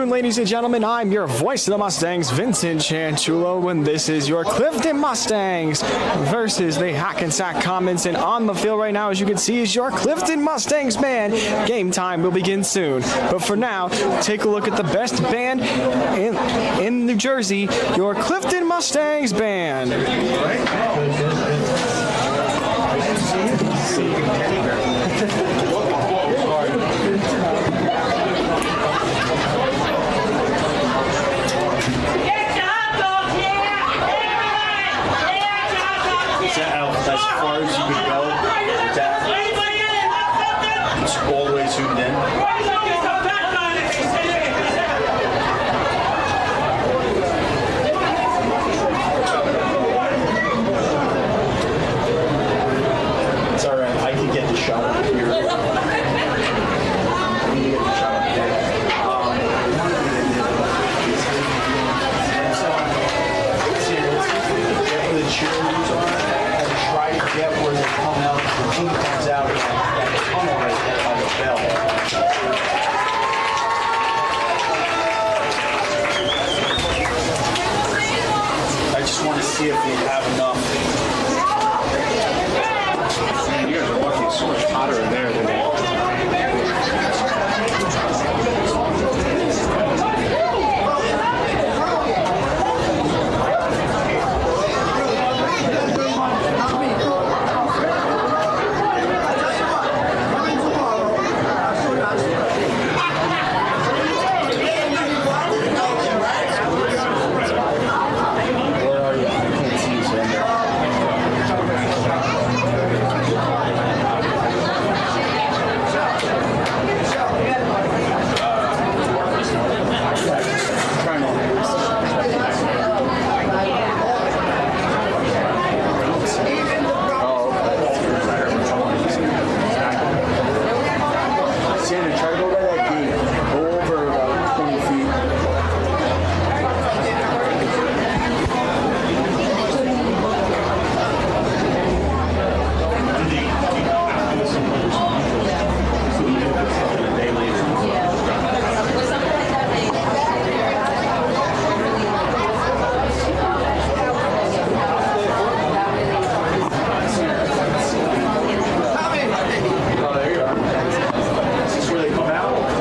Ladies and gentlemen, I'm your voice of the Mustangs, Vincent Chanchulo, and this is your Clifton Mustangs versus the Hackensack Commons. And on the field right now, as you can see, is your Clifton Mustangs band. Game time will begin soon. But for now, take a look at the best band in New Jersey, your Clifton Mustangs band. As far as you can go, it's all the way zoomed in. It's all right. I can get the shot up here. Get where they come out, the team comes out and that tunnel right there by the bell. I just want to see if we have enough. Man, you guys are lucky, it's so much hotter in there than Is this where they come out?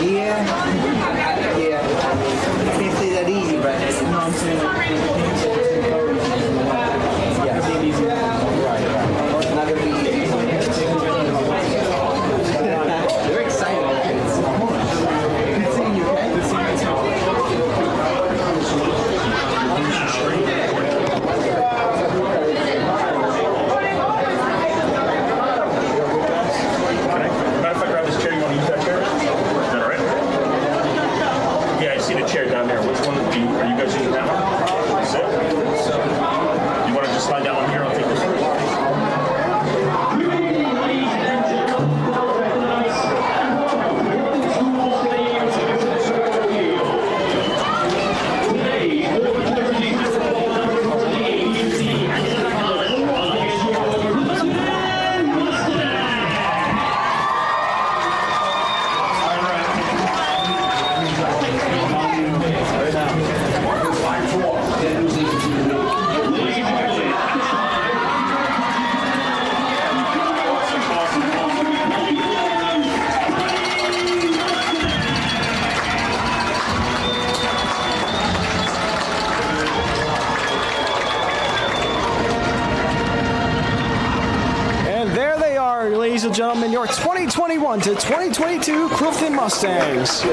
Yeah. I can't say that easy, but you know what I'm saying? Yeah. Right. Not gonna be easy. They're excited. Good seeing you, okay? Good seeing you too. Chair down there. Which one are you guys using that one? That's it? You want to just slide that one here? I'll take this one. Ladies and gentlemen, your 2021 to 2022 Clifton Mustangs.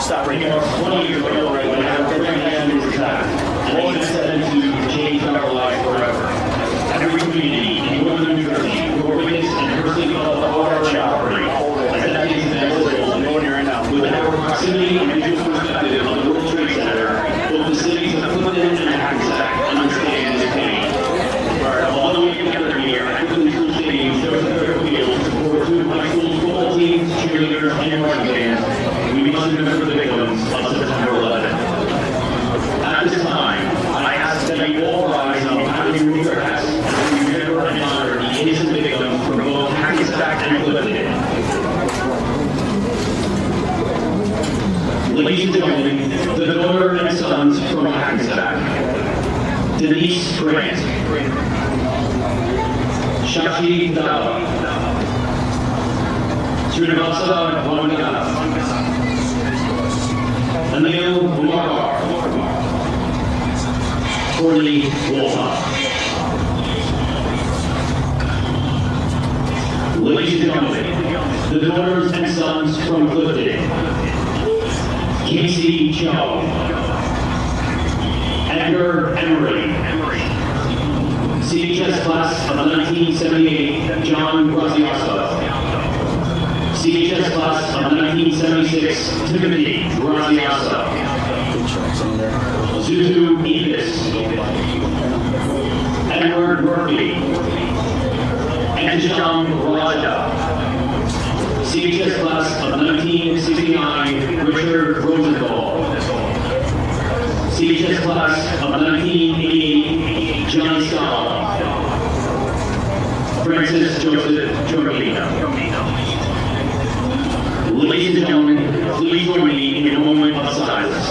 Stop right here. 20 years ago, right when I had 10 years of time. All it said to change our life forever. Every community in Northern New Jersey Hackensack and Clifton. Ladies and gentlemen, the daughter and sons from Hackensack. Denise Grant, Shashi Dava, Srinivasa Vamagana, Anil Kumar, Corley Wolfa. Ladies and gentlemen, the daughters and sons from Clifton. Casey Cho, Edgar Emery, CHS class of 1978, John Graziaso, CHS class of 1976, Timothy Graziaso, Zutu Ibis, Edward Murphy, Ansham Raja, CHS class of 1969, Richard Rosenthal. CHS class of 1988, John Stahl. Francis Joseph Giorgino. Ladies and gentlemen, please join me in a moment of silence.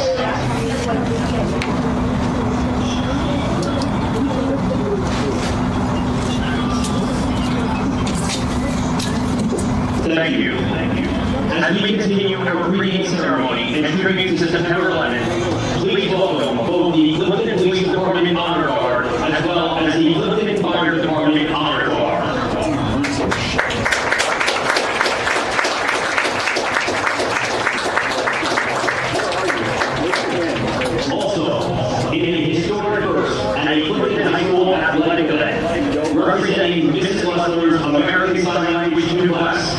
Thank you. As we continue our greeting ceremony and tribute to September 11th, please welcome both the Clifton Police Department Honor Guard as well as the Clifton Fire Department Honor Guard. Also, in a historic first at a Clifton High School athletic event, representing Mrs. Leslie's American Sign Language 2 class,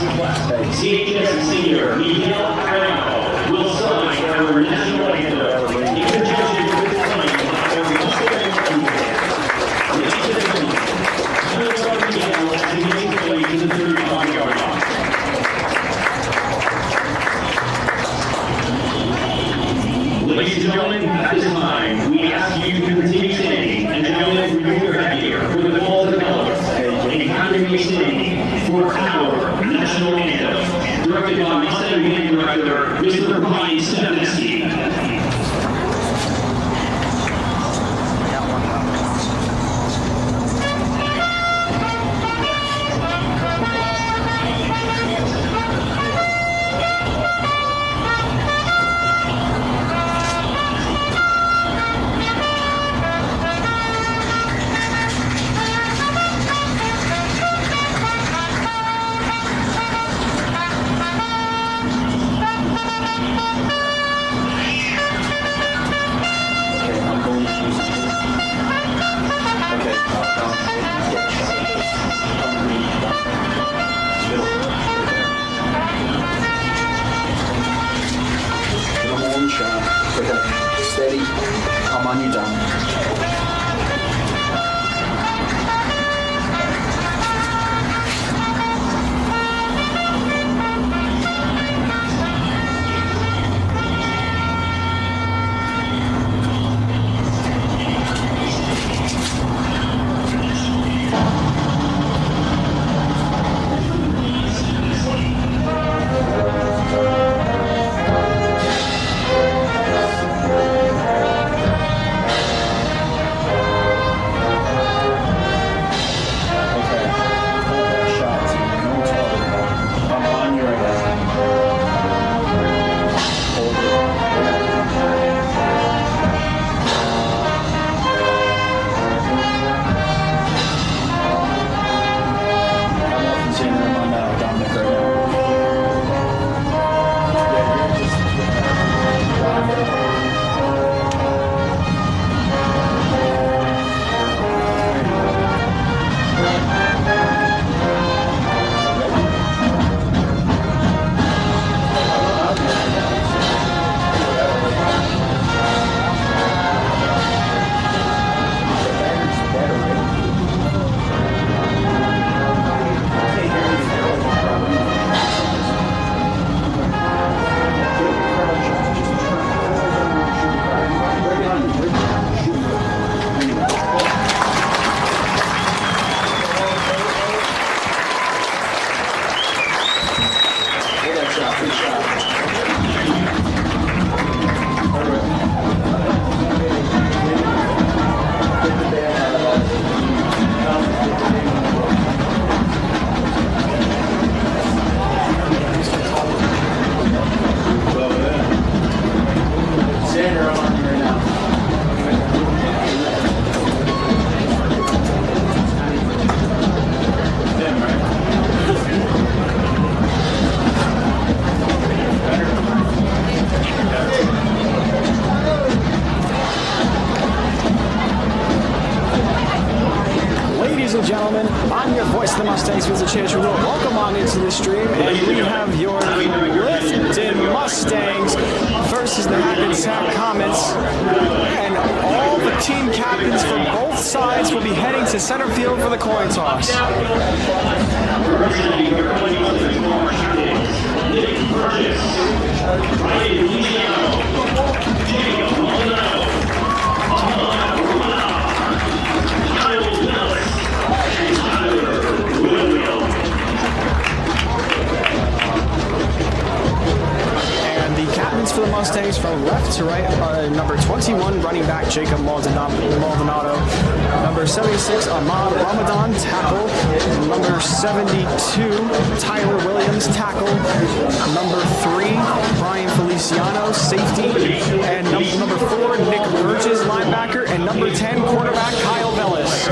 CHS senior Miguel Arano will sign our national anthem in conjunction with the signing of our national anthem. Ladies and gentlemen, please welcome Miguel as he makes his way to the 35-yard line. Ladies and gentlemen, at this time, we ask you to continue standing and gentlemen remove your headgear for the call to colors and continue standing for our national anthem, directed by Mustang Band Director, Mr. Brian Stefanski. Chantulo. Welcome on into the stream, and we have your Clifton Mustangs versus the Hackensack Comets, and all the team captains from both sides will be heading to center field for the coin toss. And the captains for the Mustangs from left to right are number 21 running back Jacob Maldonado, number 76 Ahmad Ramadan tackle, number 72 Tyler Williams tackle, number 3 Brian Feliciano safety, and number 4 Nick Burgess linebacker, and number 10 quarterback Kyle Vellis.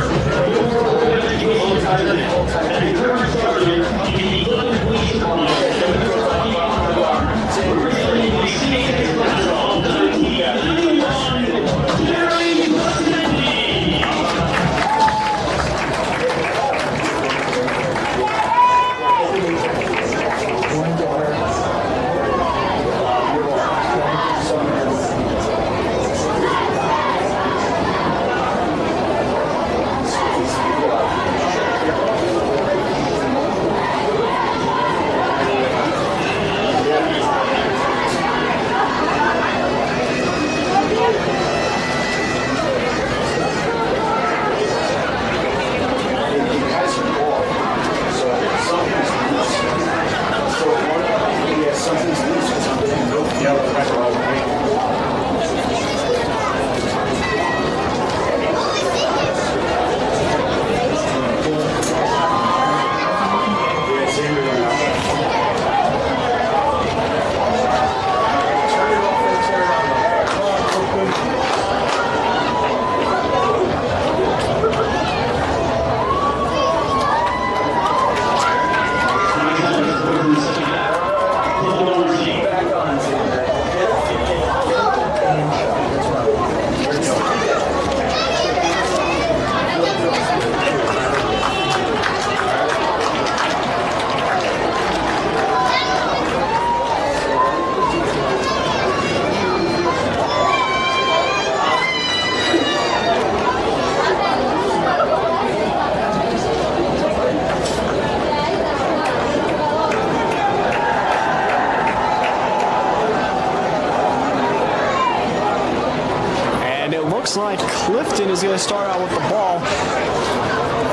Like Clifton is going to start out with the ball,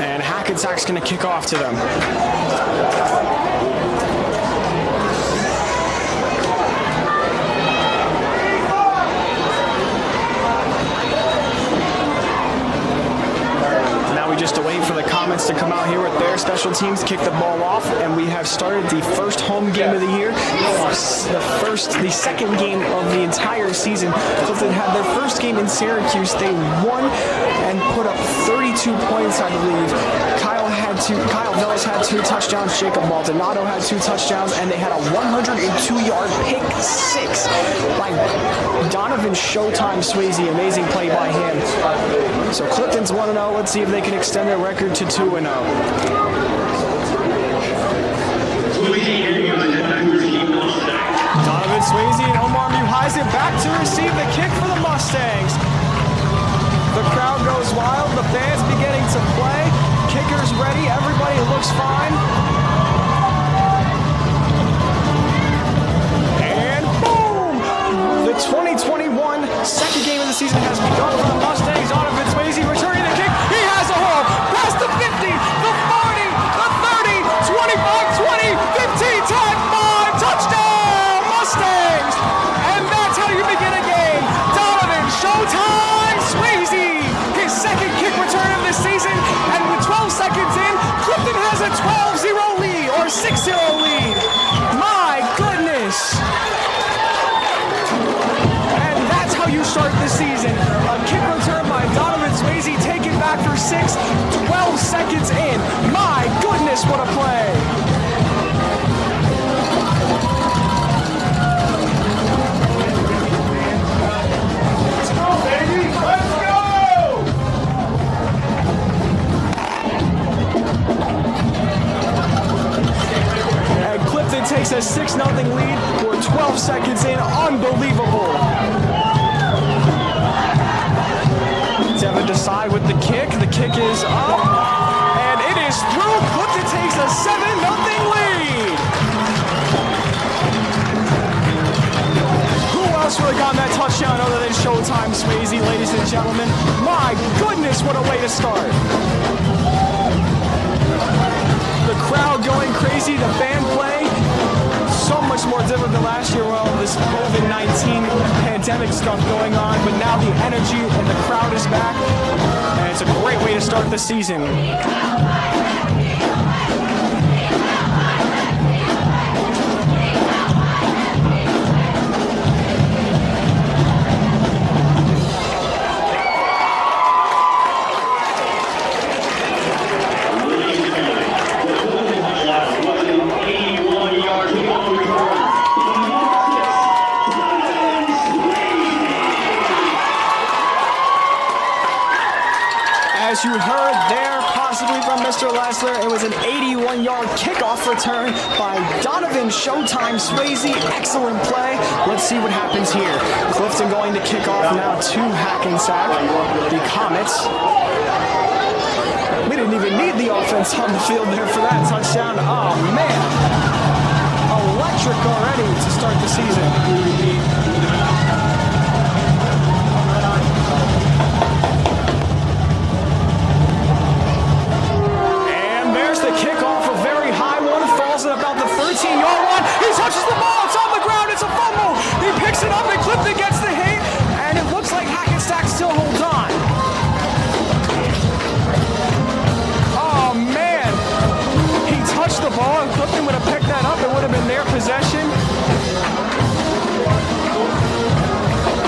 and Hackensack's going to kick off to them. Now we just wait for the Comets to come out here with their special teams, kick the ball off, and we have started the first home game of the year, the second game of the entire season. Clifton had their first game in Syracuse. They won and put up 32 points, I believe. Kyle Vellis had 2 touchdowns, Jacob Maldonado had 2 touchdowns, and they had a 102-yard pick 6 by Donovan Showtime Swayze. Amazing play by him. So Clifton's 1-0. Let's see if they can extend their record to 2-0. Donovan Swayze and Omar Muhaizin back to receive the kick for the Mustangs. The crowd goes wild. The band's beginning to play. Kicker's ready. Everybody looks fine. And boom! The 2021 second game of the season has begun for the Mustangs. Donovan Swayze returning the kick. He has a hole. Past the 50, the 40, the 30, 25, 20, 15, time 5. Touchdown, Mustangs! And that's how you begin a game. Donovan Showtime Swayze, his second kick return of the season, and with 12 seconds in, Clifton has a 12-0 lead, or 6-0 lead. My goodness! And that's how you start the season. A kick return by Donovan Swayze, taken back for 6, 12 seconds in. My goodness, what a play! takes a 6-0 lead. We're 12 seconds in. Unbelievable. Devin Desai with the kick. The kick is up, and it is through. Clifton takes a 7-0 lead. Who else would have gotten that touchdown other than Showtime Swayze, ladies and gentlemen? My goodness, what a way to start. The crowd going crazy, the band playing. So much more different than last year with all this COVID-19 pandemic stuff going on, but now the energy and the crowd is back, and it's a great way to start the season. As you heard there, possibly from Mr. Lessler, it was an 81-yard kickoff return by Donovan Showtime Swayze. Excellent play. Let's see what happens here. Clifton going to kick off now to Hackensack. The Comets. We didn't even need the offense on the field there for that touchdown. Oh, man. Electric already to start the season. The kickoff, a very high one, falls at about the 13-yard line. He touches the ball, it's on the ground, it's a fumble. He picks it up and Clifton gets the hit, and it looks like Hackensack still holds on. Oh man, he touched the ball and Clifton would have picked that up. It would have been their possession.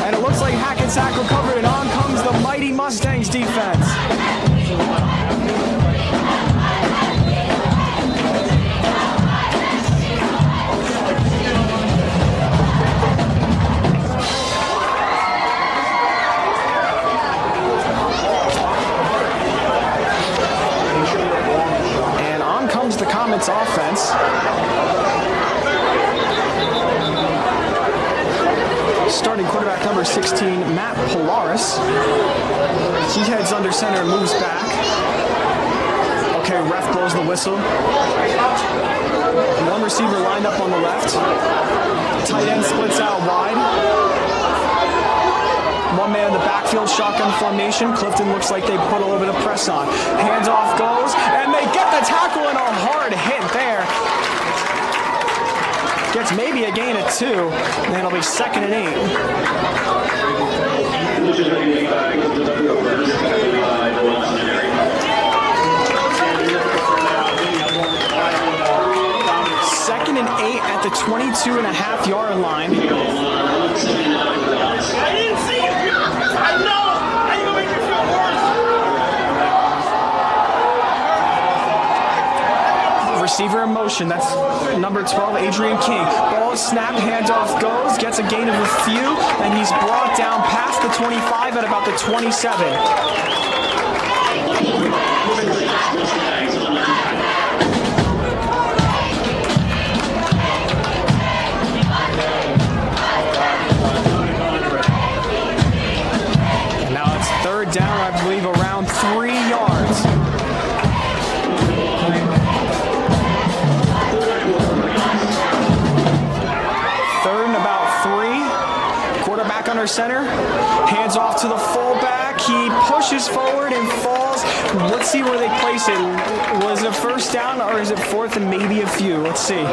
And it looks like Hackensack recovered, and on comes the mighty Mustangs defense. The Comets offense. Starting quarterback number 16, Matt Polaris. He heads under center and moves back. Okay, ref blows the whistle. One receiver lined up on the left. Tight end splits out wide. One man in the backfield, shotgun formation. Clifton looks like they put a little bit of press on. Handoff goes, and they get the tackle and a hard hit there. Gets maybe a gain of 2, and it'll be 2nd and 8. Second and 8 at the 22.5-yard line. I didn't see it. I know. How you gonna make me feel worse? Receiver in motion. That's number 12, Adrian King. Ball is snapped, handoff goes, gets a gain of a few, and he's brought down past the 25 at about the 27. Third down, I believe, around 3 yards. Third and about 3. Quarterback under center. Hands off to the fullback. He pushes forward and falls. Let's see where they place it. Was it a first down or is it 4th and maybe a few? Let's see.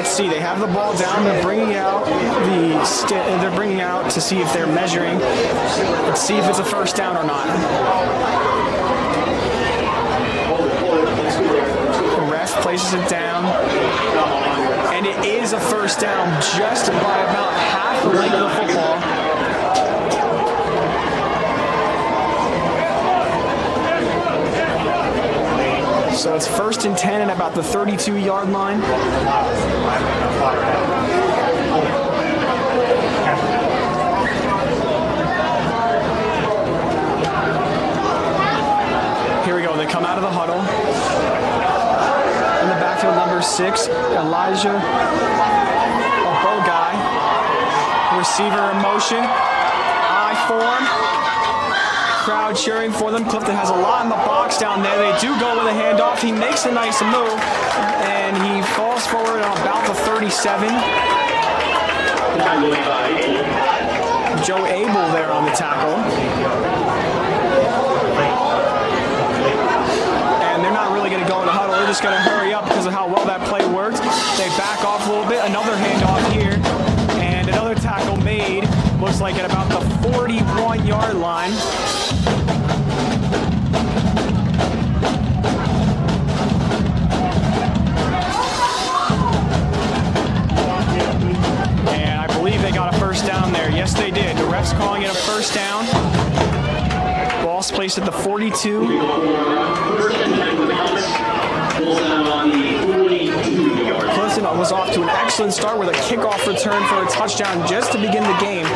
See, they have the ball down. They're bringing out they're bringing out to see if they're measuring. Let's see if it's a first down or not. The ref places it down, and it is a first down, just by about half the length of the football. So it's 1st and 10 at about the 32-yard line. Here we go. They come out of the huddle. In the backfield, number 6, Elijah, a bow guy. Receiver in motion. I form. Crowd cheering for them. Clifton has a lot in the box down there. They do go with a handoff. He makes a nice move, and he falls forward on about the 37. Joe Abel there on the tackle. And they're not really going to go in the huddle. They're just going to hurry up because of how well that play worked. They back off a little bit. Another handoff here. And another tackle made. Looks like at about the 41-yard line. And I believe they got a first down there. Yes, they did. The ref's calling it a first down. Ball's placed at the 42. Clifton was off to an excellent start with a kickoff return for a touchdown just to begin the game.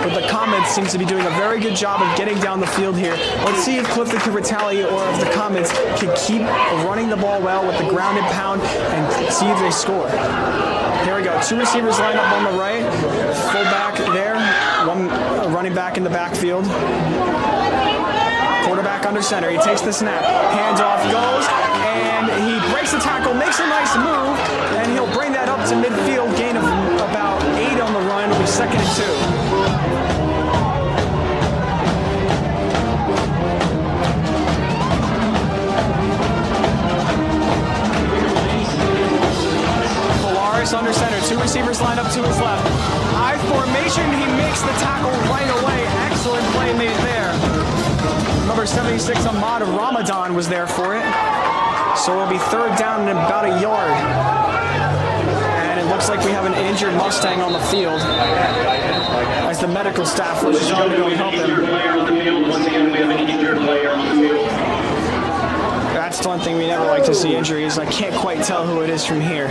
But the Comets seems to be doing a very good job of getting down the field here. Let's see if Clifton can retaliate or if the Comets can keep running the ball well with the ground and pound and see if they score. Here we go. 2 receivers lined up on the right. Fullback there. 1 running back in the backfield. Quarterback under center. He takes the snap. Hands off goes. And he breaks the tackle. Makes a nice move. And he'll bring that up to midfield. Gain of about 8 on the run. It'll be 2nd and 2. Under center, 2 receivers lined up to his left. I formation, he makes the tackle right away. Excellent play made there. Number 76, Ahmad Ramadan was there for it. So it'll be 3rd down and about a yard. And it looks like we have an injured Mustang on the field as the medical staff was trying to go help him. That's one thing we never like to see, injuries. I can't quite tell who it is from here.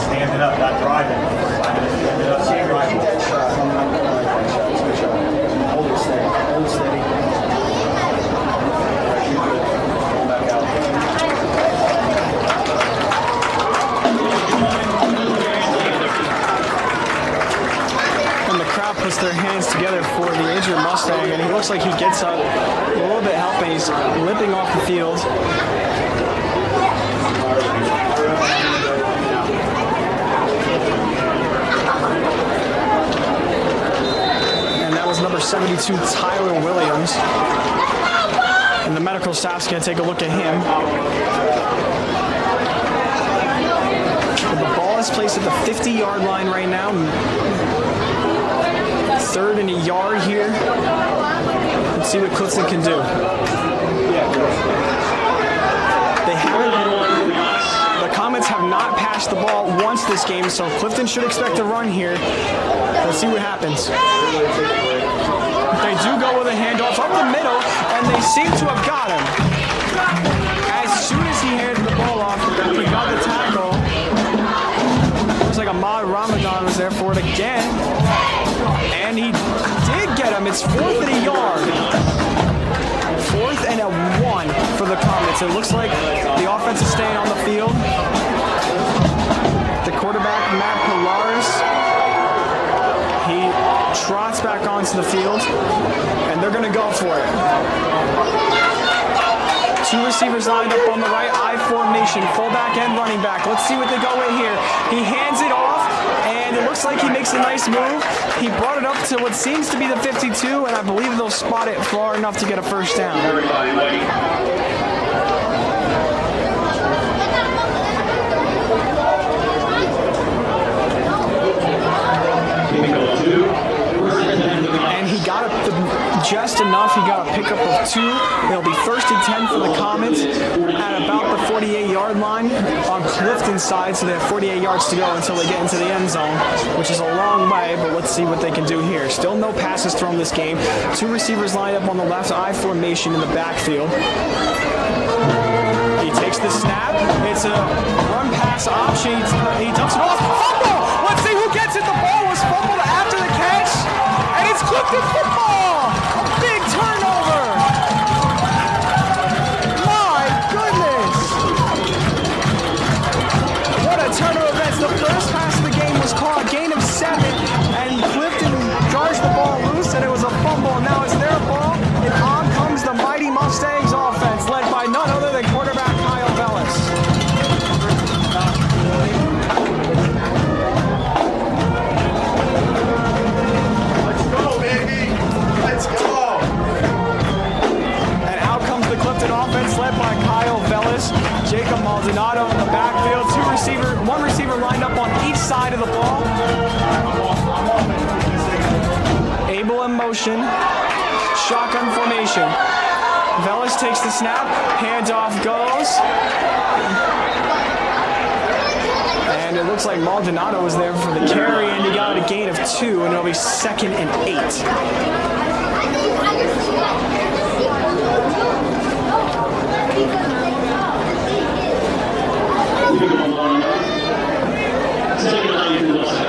Standing up, not driving. 5 minutes standing up, not driving. Hold it steady. Hold it steady. Come back out. And the crowd puts their hands together for the injured Mustang, and he looks like he gets up a little bit helping. He's limping off the field. Number 72, Tyler Williams. And the medical staff's going to take a look at him. The ball is placed at the 50-yard line right now. 3rd and a yard here. Let's see what Clifton can do. They haven't. The Comets have not passed the ball once this game, so Clifton should expect a run here. Let's see what happens. They do go with a handoff up the middle, and they seem to have got him. As soon as he handed the ball off, he got the tackle. Looks like Ahmad Ramadan was there for it again. And he did get him. It's 4th and a yard. 4th and a 1 for the Comets. It looks like the offense is staying on the field. The quarterback, Matt Pilaris, he trots back onto the field, and they're going to go for it. 2 receivers lined up on the right, I formation, fullback and running back. Let's see what they go with here. He hands it off, and it looks like he makes a nice move. He brought it up to what seems to be the 52, and I believe they'll spot it far enough to get a first down. And he got just enough. He got a pickup of 2. It'll be 1st and 10 for the Comets at about the 48-yard line on Clifton's side, so they have 48 yards to go until they get into the end zone, which is a long way, but let's see what they can do here. Still no passes thrown this game. 2 receivers lined up on the left, I formation in the backfield. He takes the snap. It's a run-pass option. He dumps it off. Fumble! Let's see who gets it. The ball was fumbled after the catch, and it's Clifton football! A big turnover! My goodness! What a turn of events. The first pass of the game was caught, gain of 7, and Clifton charged the ball loose, and it was a fumble, and now it's their ball, and on comes the mighty Mustangs offense, led by none other than quarterback Kyle Bellis. Let's go, baby. Let's go. And out comes the Clifton offense, led by Kyle Bellis, Jacob Maldonado in the backfield, 1 receiver lined up on each side of the ball. Abel in motion, shotgun formation. Bellis takes the snap, handoff goes. And it looks like Maldonado was there for the carry, and he got a gain of 2, and it'll be 2nd and 8.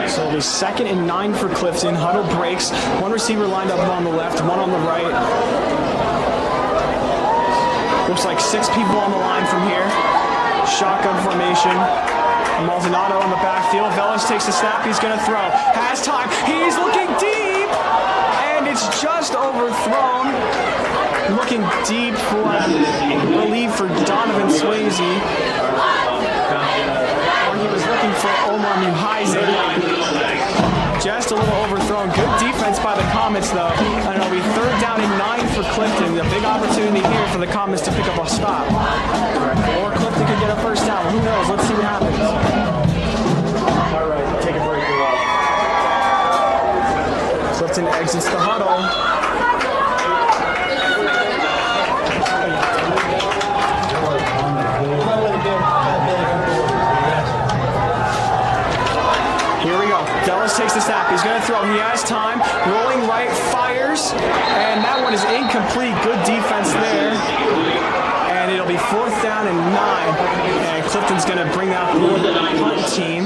So it'll be 2nd and 9 for Clifton. Huddle breaks. 1 receiver lined up on the left, 1 on the right. Looks like 6 people on the line from here. Shotgun formation. Maldonado in the backfield. Bellis takes the snap. He's going to throw. Has time. He's looking deep. And it's just overthrown. Looking deep for relief for Donovan Swayze. He was looking for Omar Muhaizin. Just a little overthrown. Good defense by the Comets, though. And it'll be 3rd down and 9 for Clifton. A big opportunity here for the Comets to pick up a stop. Or Clifton could get a 1st down. Who knows? Let's see what happens. All right, take a break. Clifton exits the huddle. Here we go. Bellis takes the snap. He's going to throw. He has time. Rolling right, fires. And that one is incomplete. Good defense there. And it'll be 4th down and 9. And Clifton's going to bring out the punt team.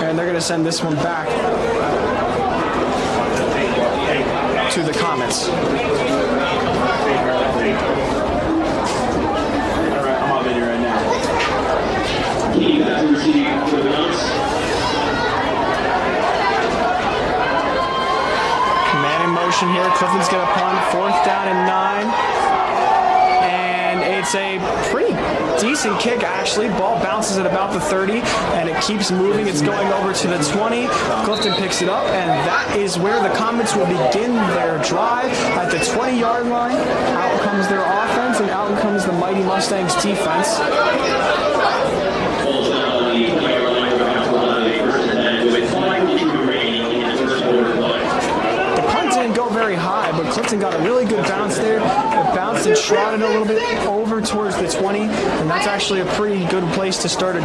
And they're going to send this one back to the Comets. All right, I'm on video right now. Man in motion here. Clifton's going to punt. 4th down and 9. And it's a pretty decent kick, actually. Ball bounces at about the 30, and it keeps moving. It's going over to the 20. Clifton picks it up, and that is where the Comets will begin their drive at the 20-yard line. Out comes their offense, and out comes the mighty Mustangs defense. The punt didn't go very high, but Clifton got a really good bounce there. It bounced and trotted a little bit over towards the 20, and that's actually a pretty good place to start a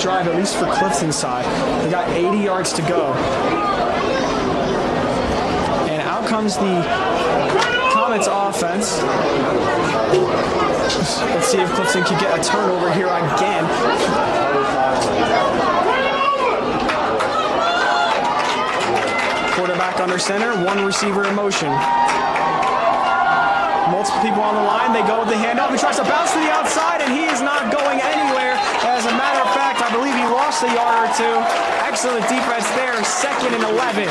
drive, at least for Clifton's side. They got 80 yards to go. And out comes the Comets offense. Let's see if Clifton can get a turnover here again. Quarterback under center, 1 receiver in motion. Multiple people on the line. They go with the handoff. He tries to bounce to the outside, and he is not going anywhere. As a matter of fact, I believe he lost a yard or 2. Excellent defense there. 2nd and 11.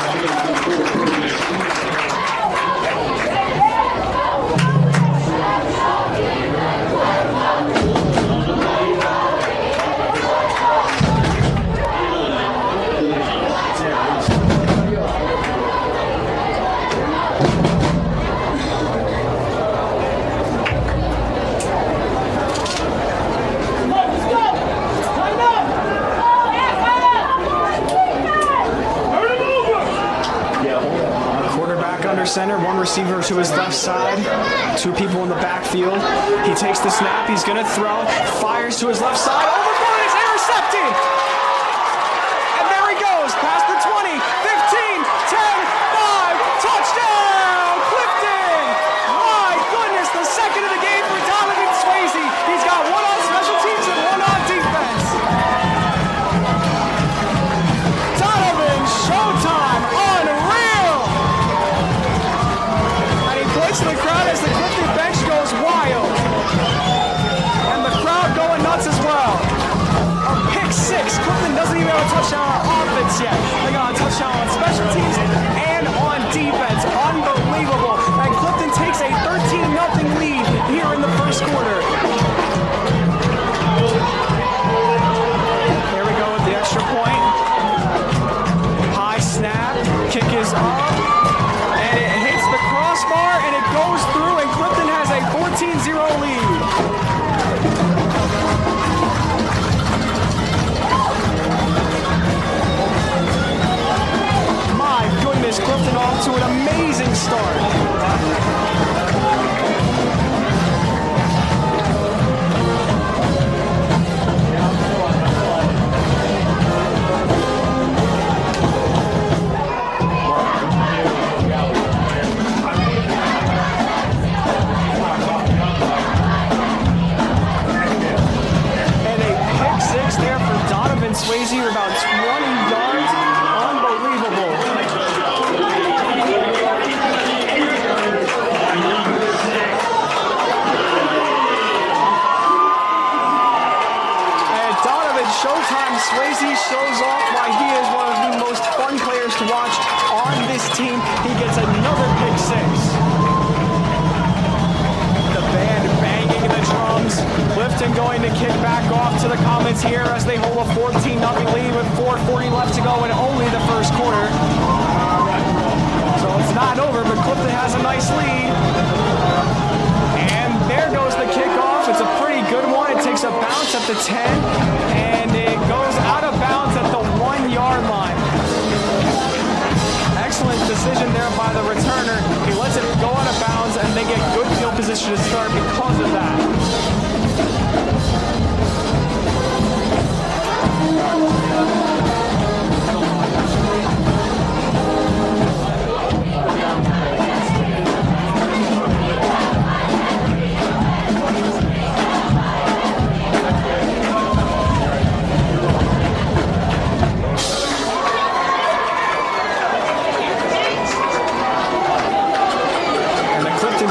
under center, one receiver to his left side, two people in the backfield. He takes the snap, he's going to throw, fires to his left side, overboard, it's intercepted! And there he goes, past the 20, 15, 10, 5, touchdown, Clifton! My goodness, the second of the game for Donovan Swayze. He's got one on special teams and one on defense. Donovan, showtime, unreal! And he points to the crowd as the Clifton bench goes wild. And the crowd going nuts as well. A pick six. Clifton doesn't even have a touchdown on offense yet. They got a touchdown on special teams and on defense. Unbelievable. And Clifton takes a 13-0 lead here in the first quarter. Here we go with the extra point. High snap. Kick is up. And it hits the crossbar and it goes through and Clifton has a 14-0 lead. Clifton off to an amazing start. And a pick six there for Donovan Swayze, about 20 yards. Unbelievable. Showtime Swayze shows off why he is one of the most fun players to watch on this team. He gets another pick six. The band banging the drums. Clifton going to kick back off to the Comets here as they hold a 14-0 lead with 4:40 left to go in only the first quarter. So it's not over, but Clifton has a nice lead. And there goes the kickoff. It's a pretty good one. It takes a bounce at the 10, and it goes out of bounds at the 1-yard line. Excellent decision there by the returner. He lets it go out of bounds, and they get good field position to start because of that.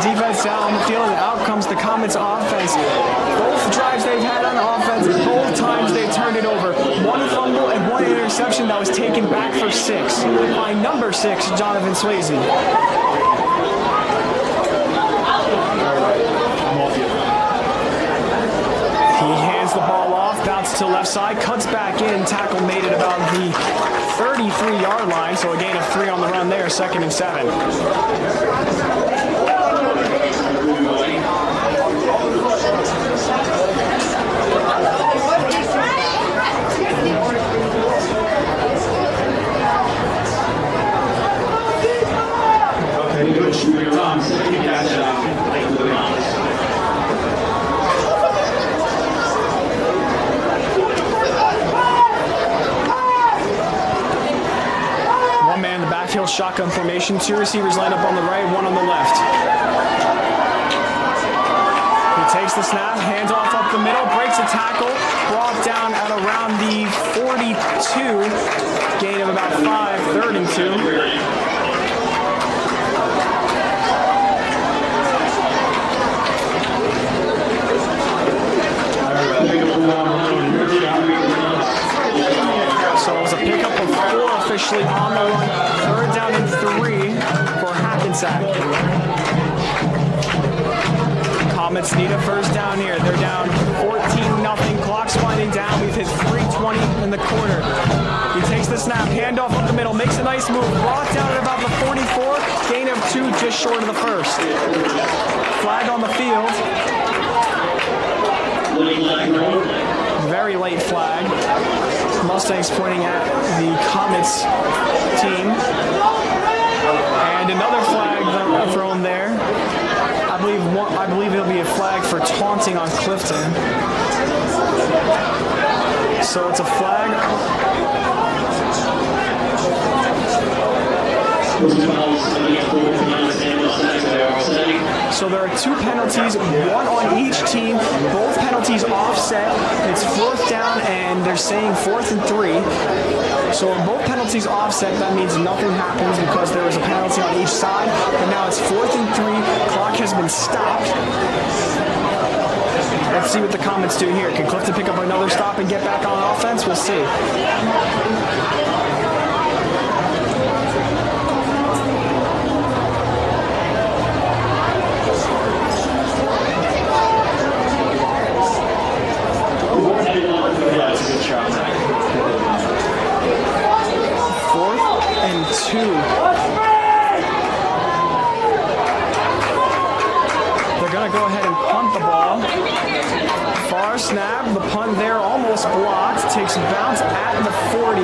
Defense down on the field, and out comes the Comets offense. Both drives they've had on offense, both times they've turned it over. One fumble and one interception that was taken back for 6 by number 6, Donovan Swayze. He hands the ball off, bounces to left side, cuts back in, tackle made at about the 33-yard line, so a gain of 3 on the run there, 2nd and 7. One man in the backfield, shotgun formation. 2 receivers lined up on the right, 1 on the left. He takes the snap, hands off up the middle, breaks a tackle, brought down at around the 42, gain of about 5, 3rd and 2. So it was a pickup of 4 officially on the run. 3rd down and 3 for Hackensack. Comets need a 1st down here. They're down 14-0. Clock's winding down. We've hit 3:20 in the quarter. He takes the snap, handoff up the middle, makes a nice move. Brought down at about the 44. Gain of 2 just short of the 1st. Flag on the field. Very late flag. Mustangs pointing at the Comets team. And another flag flag thrown there. I believe it'll be a flag for taunting on Clifton. So it's a flag. So there are 2 penalties, one on each team. Both penalties offset. It's 4th down, and they're saying 4th and 3. So when both penalties offset, that means nothing happens because there was a penalty on each side. But now it's 4th and 3. Clock has been stopped. Let's see what the comments do here. Can Clifton pick up another stop and get back on offense? We'll see. That's a good shot. 4th and 2. They're going to go ahead and punt the ball. Far snap, the punt there almost blocked, takes a bounce at the 40,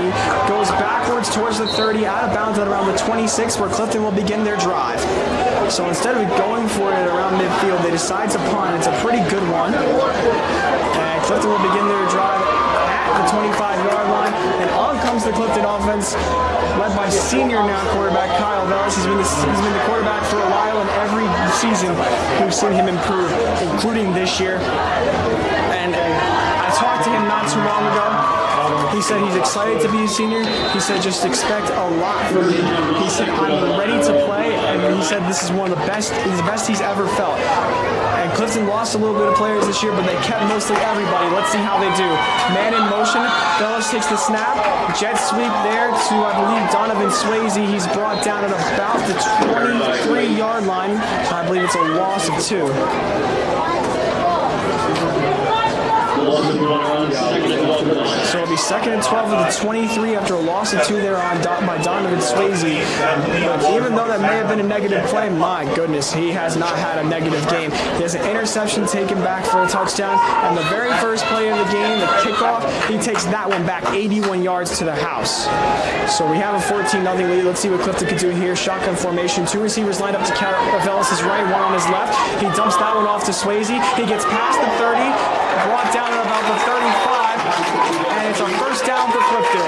goes backwards towards the 30, out of bounds at around the 26, where Clifton will begin their drive. So instead of going for it around midfield, they decide to punt. It's a pretty good one. And Clifton will begin their drive at the 25-yard line, and on comes the Clifton offense, led by senior now quarterback Kyle Vellis. He's been the quarterback for a while, and every season we've seen him improve, including this year. And I talked to him not too long ago. He said he's excited to be a senior. He said just expect a lot from me. He said I'm ready to play, and he said this is one of the best he's ever felt. And Clifton lost a little bit of players this year, but they kept mostly everybody. Let's see how they do. Man in motion. Vellis takes the snap. Jet sweep there to, I believe, Donovan Swayze. He's brought down at about the 23-yard line. I believe it's a loss of 2. So it'll be 2nd and 12 of the 23 after a loss of 2 there by Donovan Swayze. But even though that may have been a negative play, my goodness, he has not had a negative game. He has an interception taken back for a touchdown, and the very first play of the game, the kickoff, he takes that one back 81 yards to the house. So we have a 14-0 lead. Let's see what Clifton can do here. Shotgun formation, 2 receivers lined up to Vellis' right, 1 on his left. He dumps that one off to Swayze. He gets past the 30, brought down at about the 35, and it's a first down for Clifton.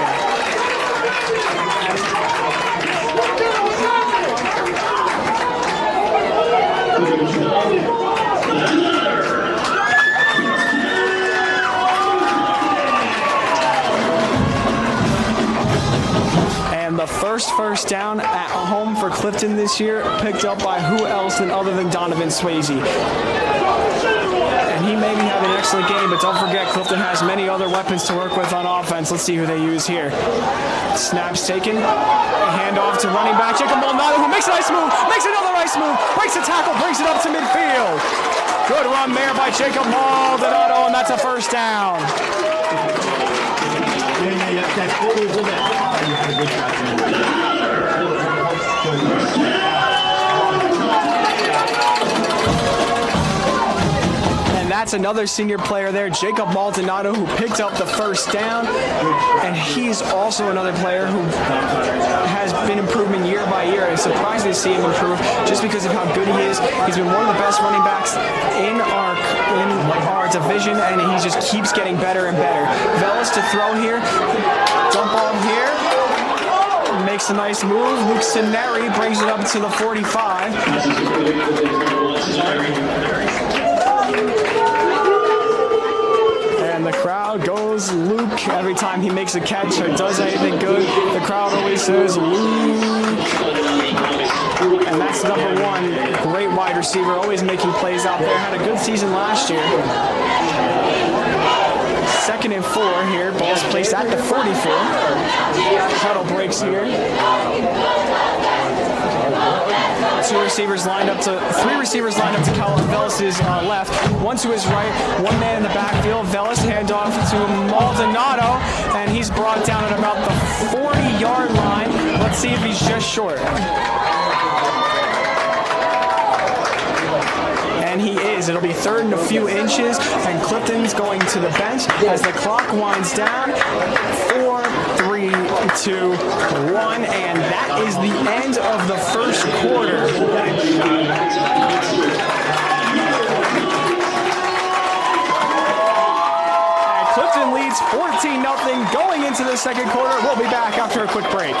And the first down at home for Clifton this year, picked up by who else other than Donovan Swayze. And he may be having an excellent game, but don't forget Clifton has many other weapons to work with on offense. Let's see who they use here. Snaps taken. Hand off to running back Jacob Maldonado, who makes a nice move, makes another nice move, breaks the tackle, brings it up to midfield. Good run there by Jacob Maldonado, and that's a first down. And that's another senior player there, Jacob Maldonado, who picked up the first down. And he's also another player who has been improving year by year. I'm surprised to see him improve just because of how good he is. He's been one of the best running backs in our division, and he just keeps getting better and better. Vellis to throw here. Dump off here. Makes a nice move. Luke Sineri brings it up to the 45. And the crowd goes Luke every time he makes a catch or does anything good. The crowd always says Luke. And that's number 1. Great wide receiver, always making plays out there. Had a good season last year. 2nd and 4 here. Ball's placed at the 44. Huddle breaks here. 3 receivers lined up to Kyle Vellis' left. 1 to his right. 1 man in the backfield. Vellis handoff to Maldonado, and he's brought down at about the 40-yard line. Let's see if he's just short. And he is. It'll be 3rd and a few inches, and Clifton's going to the bench as the clock winds down. 4-3 2-1, and that is the end of the first quarter. And Clifton leads 14-0 going into the second quarter. We'll be back after a quick break.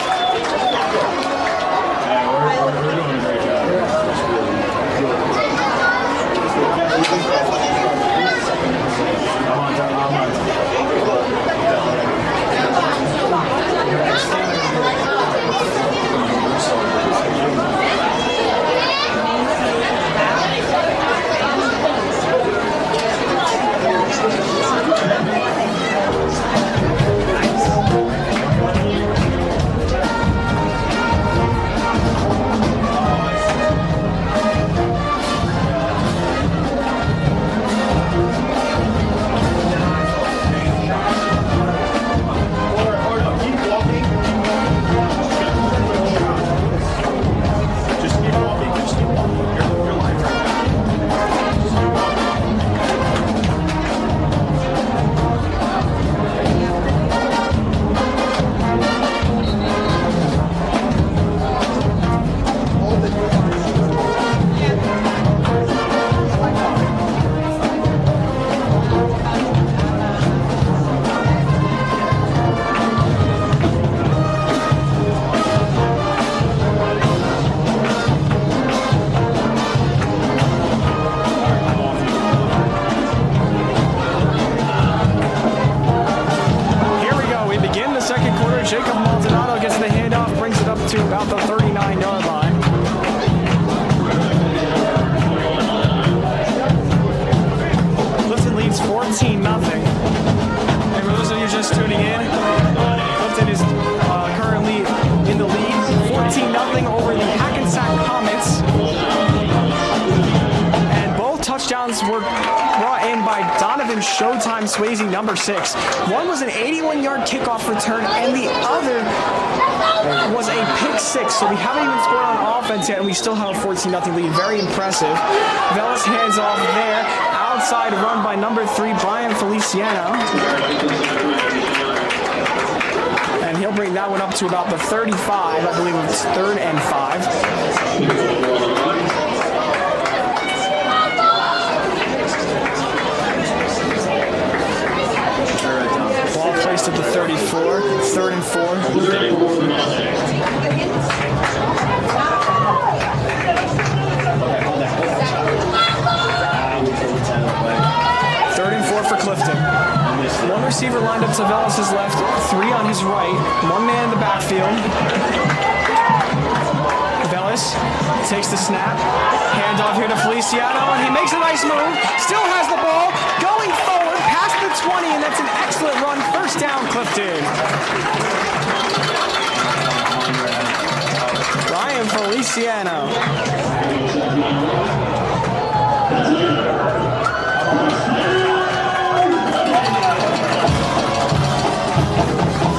We're doing a great job. Swayze, number 6. One was an 81-yard kickoff return, and the other was a pick 6. So we haven't even scored on offense yet, and we still have a 14-0 lead. Very impressive. Velas hands off there. Outside run by number 3, Brian Feliciano. And he'll bring that one up to about the 35. I believe it's 3rd and 5. Placed at the 34, 3rd and 4. 3rd and 4 for Clifton. One receiver lined up to Velas' left, 3 on his right, 1 man in the backfield. Velas takes the snap, handoff here to Feliciano, and he makes a nice move, still has the ball, going forward past the 20, and that's an excellent run. First down, Clifton. Brian Feliciano.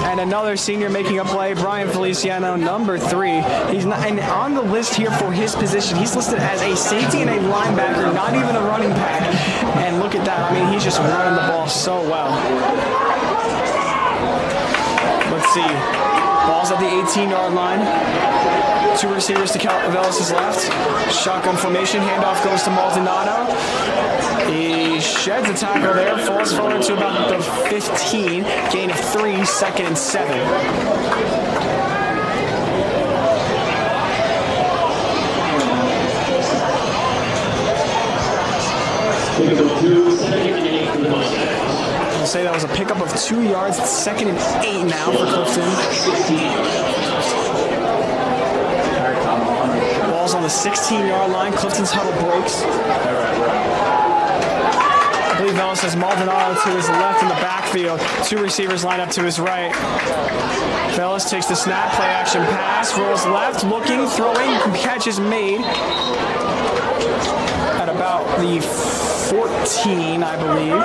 And another senior making a play, Brian Feliciano, number 3. He's not, and on the list here for his position, he's listed as a safety and a linebacker, not even a running back. And look at that. I mean, he's just running the ball so well. Let's see. Ball's at the 18-yard line. 2 receivers to Velas' left. Shotgun formation. Handoff goes to Maldonado. He sheds a tackle there. Falls forward to about the 15. Gain of 3. 2nd and 7. I'll say that was a pickup of 2 yards. It's 2nd and 8 now for Clifton. Ball's on the 16-yard line. Clifton's huddle breaks. I believe Velas has Maldonado to his left in the backfield. 2 receivers line up to his right. Velas takes the snap, play action pass, rolls left, looking, throwing, catch is made at about the 14, I believe.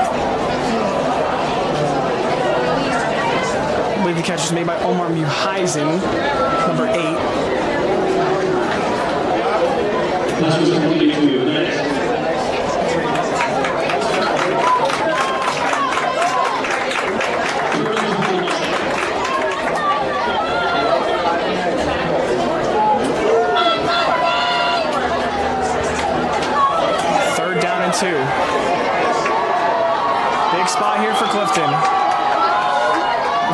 I believe the catch was made by Omar Muhaizen, number 8. big spot here for Clifton.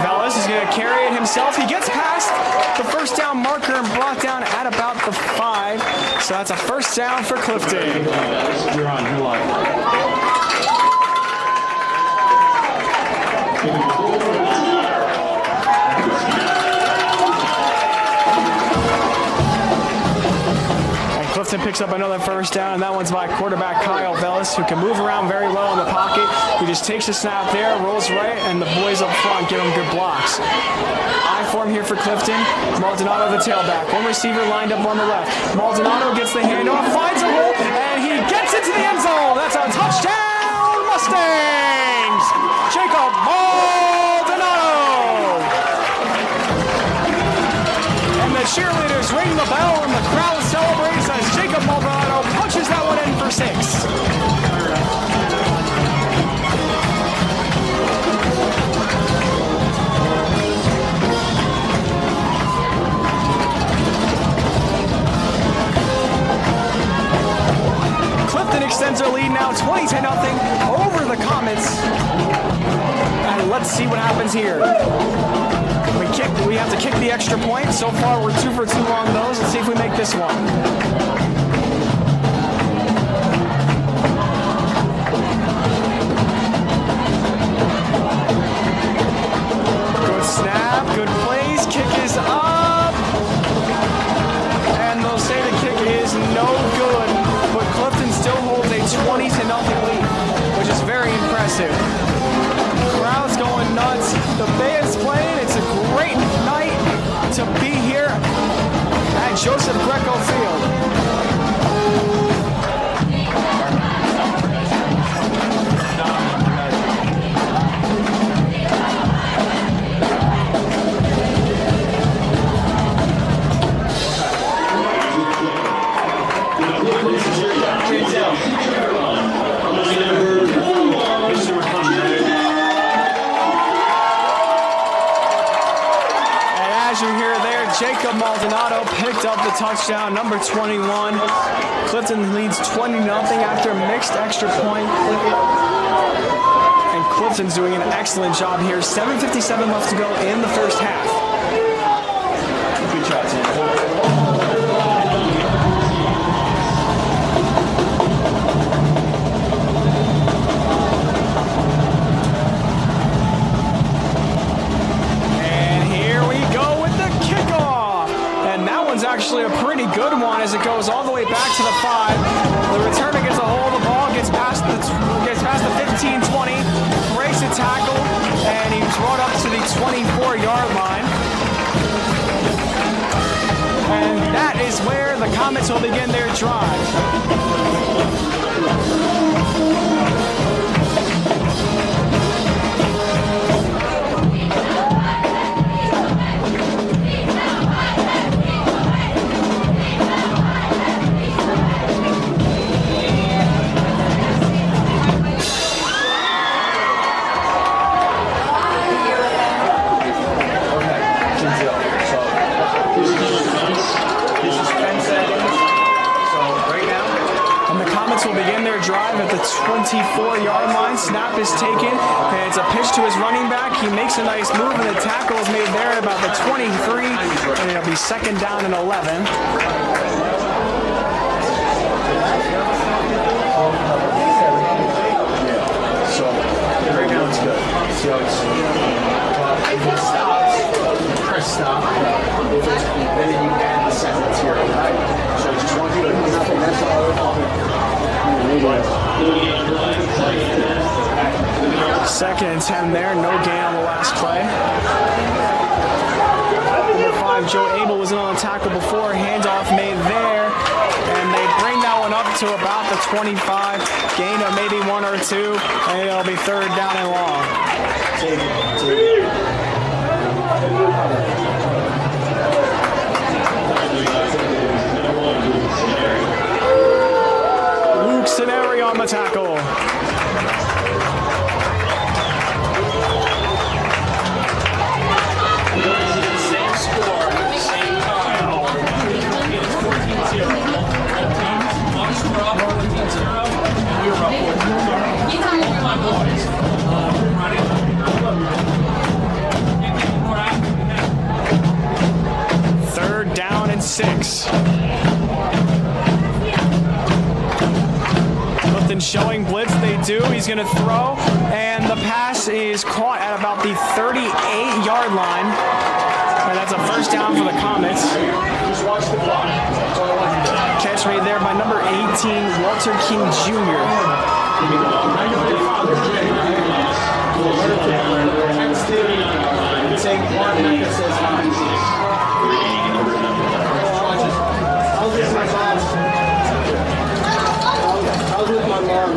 Velez is going to carry it himself. He gets past the first down marker and brought down at about the 5. So that's a first down for Clifton. You're on. You're live. Clifton picks up another first down, and that one's by quarterback Kyle Velez, who can move around very well in the pocket. He just takes a snap there, rolls right, and the boys up front give him good blocks. I form here for Clifton. Maldonado the tailback. One receiver lined up on the left. Maldonado gets the handoff, finds a hole, and he gets into the end zone. That's a touchdown, Mustangs! Jacob Maldonado! And the cheerleaders ring the bell, and the crowd celebrates as Jacob Maldonado punches that one in for 6. Clifton extends their lead now 20-0 over the Comets. And let's see what happens here. We have to kick the extra point. So far, we're 2 for 2 on those. Let's see if we make this one. Good snap, good plays. Kick is up. And they'll say the kick is no good. But Clifton still holds a 20-0 lead, which is very impressive. Crowd's going nuts. The band's playing. It's a great night to be here at Joseph Greco Field. Jacob Maldonado picked up the touchdown, number 21. Clifton leads 20-0 after a mixed extra point. And Clifton's doing an excellent job here. 7:57 left to go in the first half. Good job, Tim. Actually a pretty good one as it goes all the way back to the 5. The returner gets a hold of the ball, gets past the 15-20, breaks a tackle, and he's brought up to the 24-yard line. And that is where the Comets will begin their drive. Drive at the 24-yard line. Snap is taken, and it's a pitch to his running back. He makes a nice move, and the tackle is made there at about the 23, and it'll be 2nd down and 11. So right now it's good. See how it's if it stops, press stop. Then you add the seconds here. Right? So just want you to do nothing. That's all. 2nd and 10 there, no gain on the last play. Number 5, Joe Abel was in on the tackle before, handoff made there, and they bring that one up to about the 25, gain of maybe 1 or 2, and it'll be 3rd down and long. Luke Scenari on the tackle. Same score, same time. It's 14-0. Bucks were up 14-0. We were up 14-0. My boys. 6. Clifton showing blitz, they do. He's going to throw, and the pass is caught at about the 38-yard line. And that's a first down for the Comets. Just watch the clock. That's all I want you to do. Catch made there by number 18, Walter King Jr. Saying one that says Hackensack. How's with my mom? How's with my mom?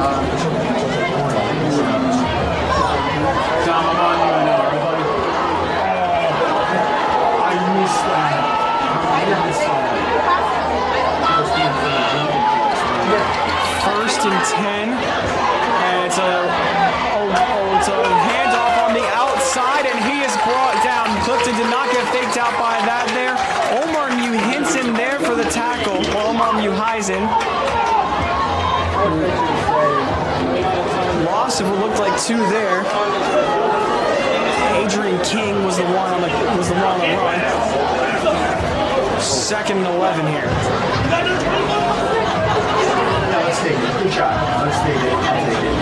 Tom, I'm on you, I know, everybody. I missed that. First and 10, and it's a handoff on the outside, and he is brought down. Clifton did not get faked out by that there. Omar Hinson there for the tackle. Well, Omar Muheisen. Loss of what looked like 2 there. Adrian King was the one on the run. Second and 11 here. Let's take it. Good shot. Let's take it. I'll take it.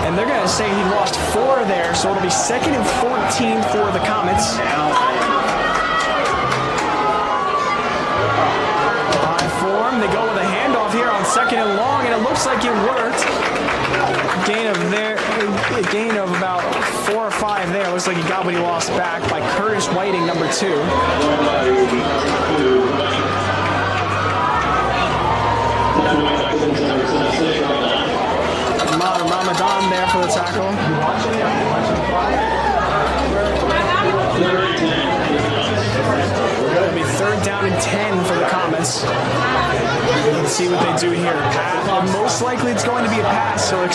And they're going to say he lost 4 there, so it'll be 2nd and 14 for the Comets. High form, they go with a handoff here on 2nd and long, and it looks like it worked. A gain of about 4 or 5 there. Looks like he got what he lost back by Curtis Whiting, number 2. Ramadan there for the tackle. It'll be 3rd down and 10 for the Comets. Let's see what they do here. Most likely it's going to be a pass, so the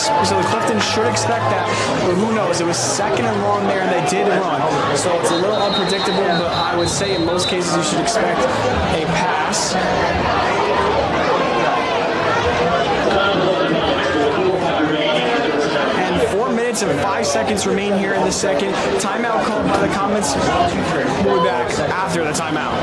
Clifton should expect that. But who knows? It was 2nd and long there, and they did run. So it's a little unpredictable, but I would say in most cases you should expect a pass. And 4 minutes and 5 seconds remain here in the second. Timeout called by the Comets. We'll be back after the timeout.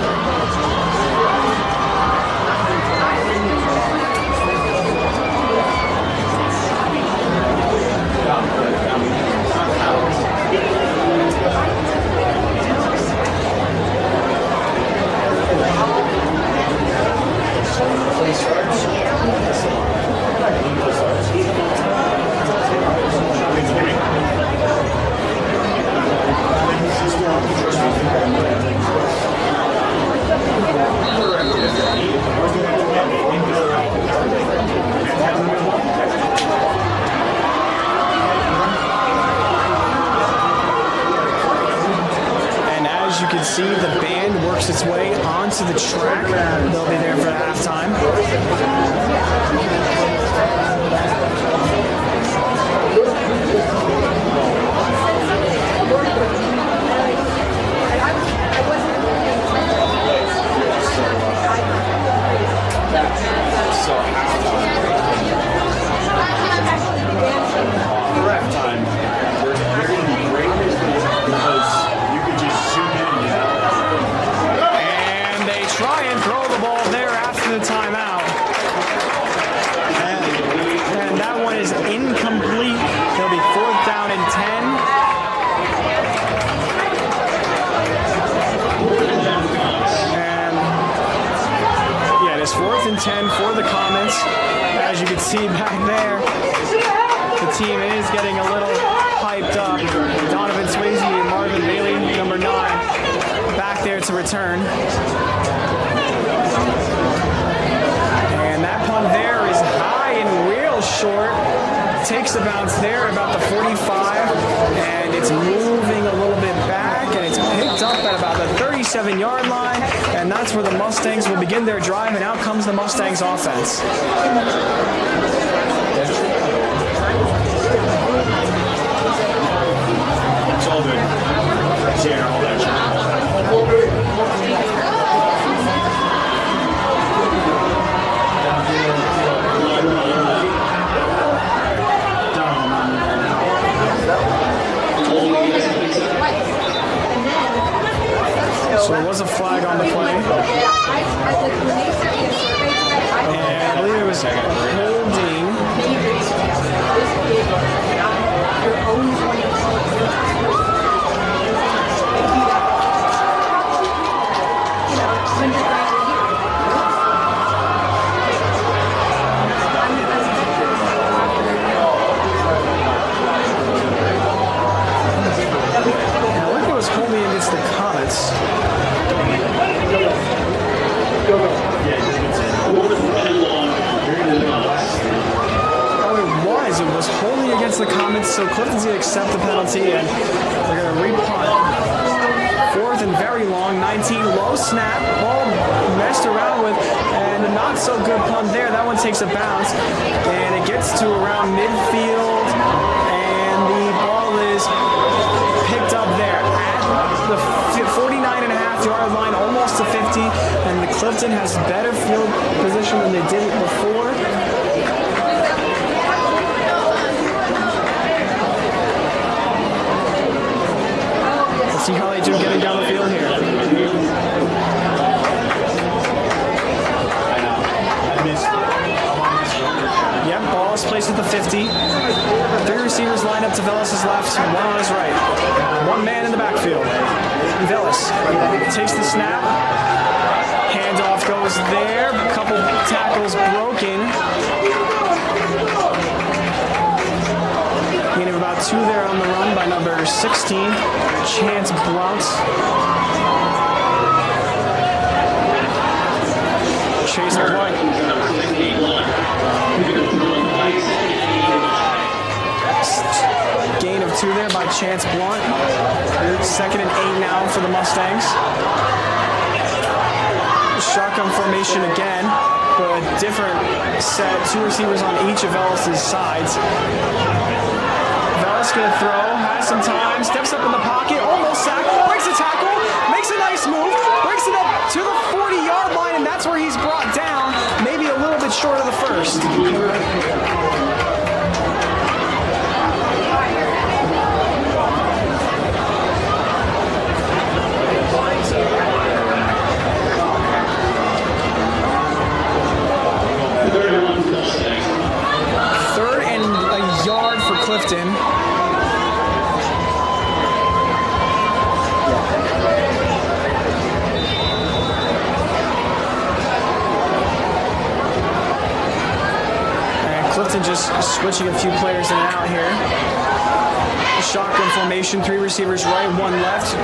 You can see the band works its way onto the track. They'll be there for halftime. Try and throw the ball there after the timeout. And that one is incomplete. It'll be 4th down and 10. And yeah, it is 4th and 10 for the Comets. As you can see back there, the team is getting a little hyped up. Donovan Swayze and Marvin Bailey, number 9, back there to return. And that punt there is high and real short. Takes a bounce there at about the 45, and it's moving a little bit back, and it's picked up at about the 37-yard line, and that's where the Mustangs will begin their drive, and out comes the Mustangs offense. It's all good. Share all that shit. Holding So there was a flag on the play. And I believe it was holding. Holding against the Comets. Oh, it was holding against the Comets, so Clifton's going to accept the penalty, and they're going to re-punt. Fourth and very long, 19, low snap, ball messed around with, and a not so good punt there. That one takes a bounce, and it gets to around midfield, and the ball is picked up there at the 49.5-yard line, almost to 50, and the Clifton has better field position than they did before. Let's see how they do getting down the field here. Yep, ball is placed at the 50. 3 receivers line up to Velas's left, 1 on his right. 1 man in the backfield. Velas takes the snap. Handoff goes there. A couple tackles broken. Gain of about 2 there on the run by number 16, Chance Blount. Chase Blount. Gain of 2 there by Chance Blount. 2nd and 8 now for the Mustangs. Shotgun formation again, but a different set. 2 receivers on each of Velas's sides. Velas gonna throw, has some time, steps up in the pocket, almost sacked, breaks a tackle, makes a nice move, breaks it up to the 40-yard line, and that's where he's brought down, maybe a little bit short of the first. Third and a yard for Clifton. And Clifton just switching a few players in and out here. Shotgun formation, 3 receivers right, 1 left.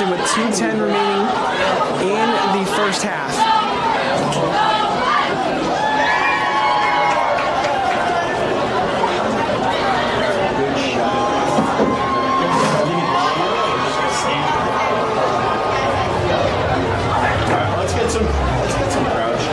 With 2:10 remaining in the first half. Let's get some crouch.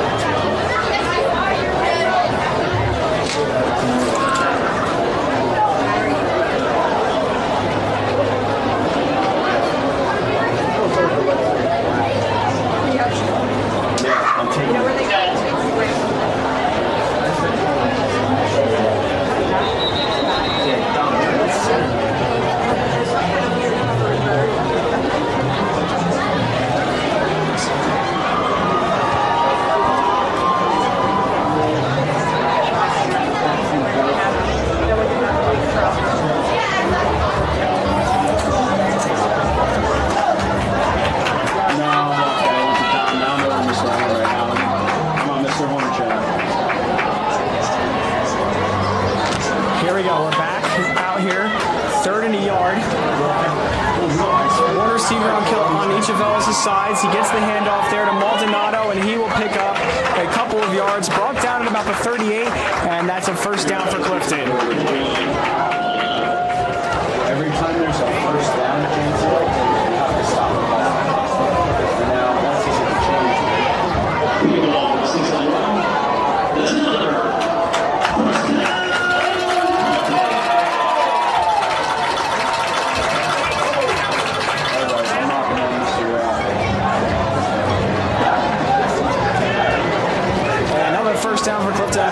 Sides. He gets the handoff there to Maldonado, and he will pick up a couple of yards, brought down at about the 38, and that's a first down for Clifton. Every time there's a first down, you have to stop the ball. Now, once he's in the change,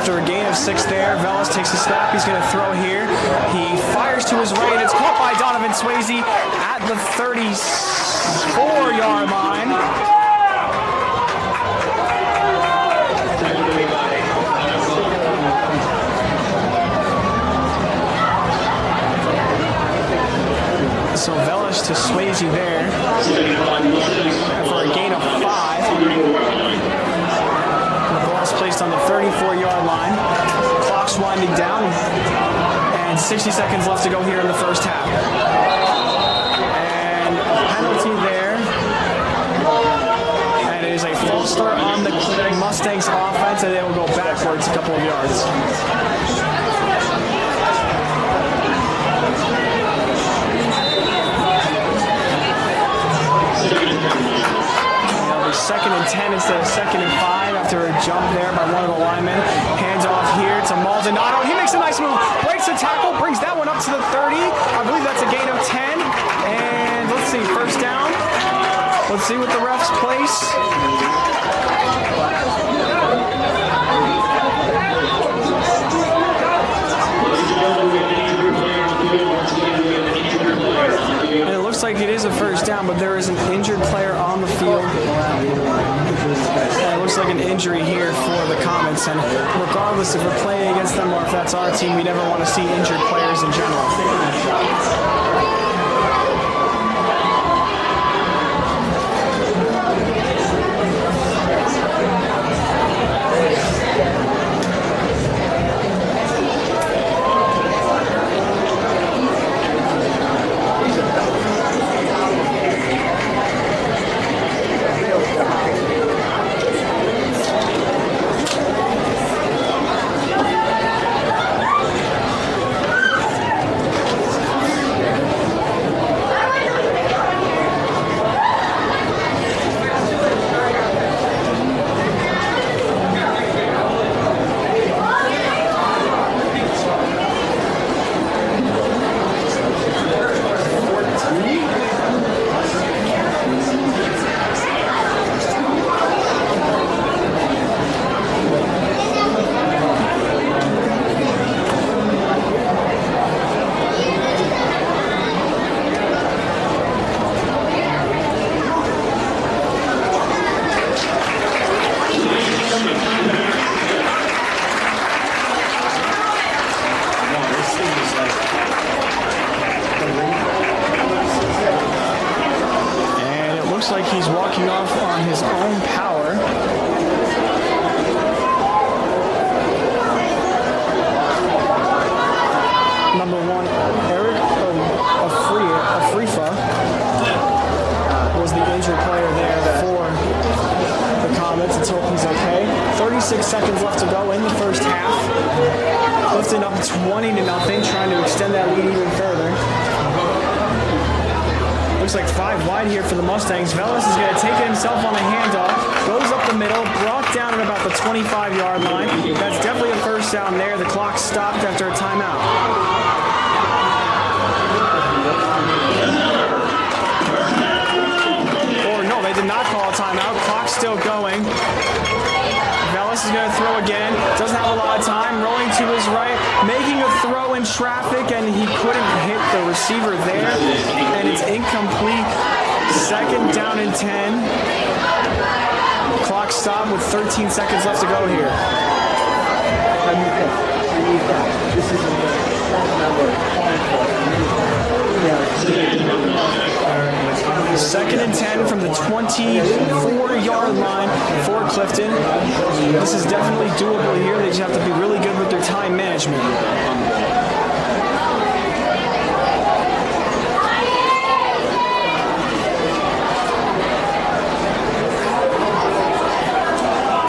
After a gain of 6 there, Velas takes a snap. He's going to throw here. He fires to his right, and it's caught by Donovan Swayze at the 34-yard line. So Velas to Swayze there for a gain of 5. The ball's placed on the 34-yard line. Clock's winding down, and 60 seconds left to go here in the first half. And a penalty there. And it is a false start on the Mustangs offense, and they will go backwards a couple of yards. Second and 10 instead of second and 5 after a jump there by one of the linemen. Hands off here to Maldonado. He makes a nice move, breaks the tackle, brings that one up to the 30. I believe that's a gain of 10. And let's see, first down. Let's see what the refs place. And it looks like it is a first down, but there is an injured player on the field. And it looks like an injury here for the Comets, and regardless if we're playing against them or if that's our team, we never want to see injured players in general. Like he's walking off on his own power. Number 1, Eric Afrifa was the injured player there for the Comets. Let's hope he's okay. 36 seconds left to go in the first half. Clifton up 20-0, trying to extend that lead even further. Looks like 5 wide here for the Mustangs. Velas is going to take it himself on a handoff. Goes up the middle, brought down at about the 25-yard line. That's definitely a first down there. The clock stopped after a timeout. Or no, they did not call a timeout. Clock's still going. Velas is going to throw again. Doesn't have a lot of time. Rolling to his right, making a throw in traffic, and he couldn't hit the receiver there. And it's incomplete. Second down and 10. Clock stopped with 13 seconds left to go here. Second and 10 from the 24-yard line for Clifton. This is definitely doable here. They just have to be really good with their time management.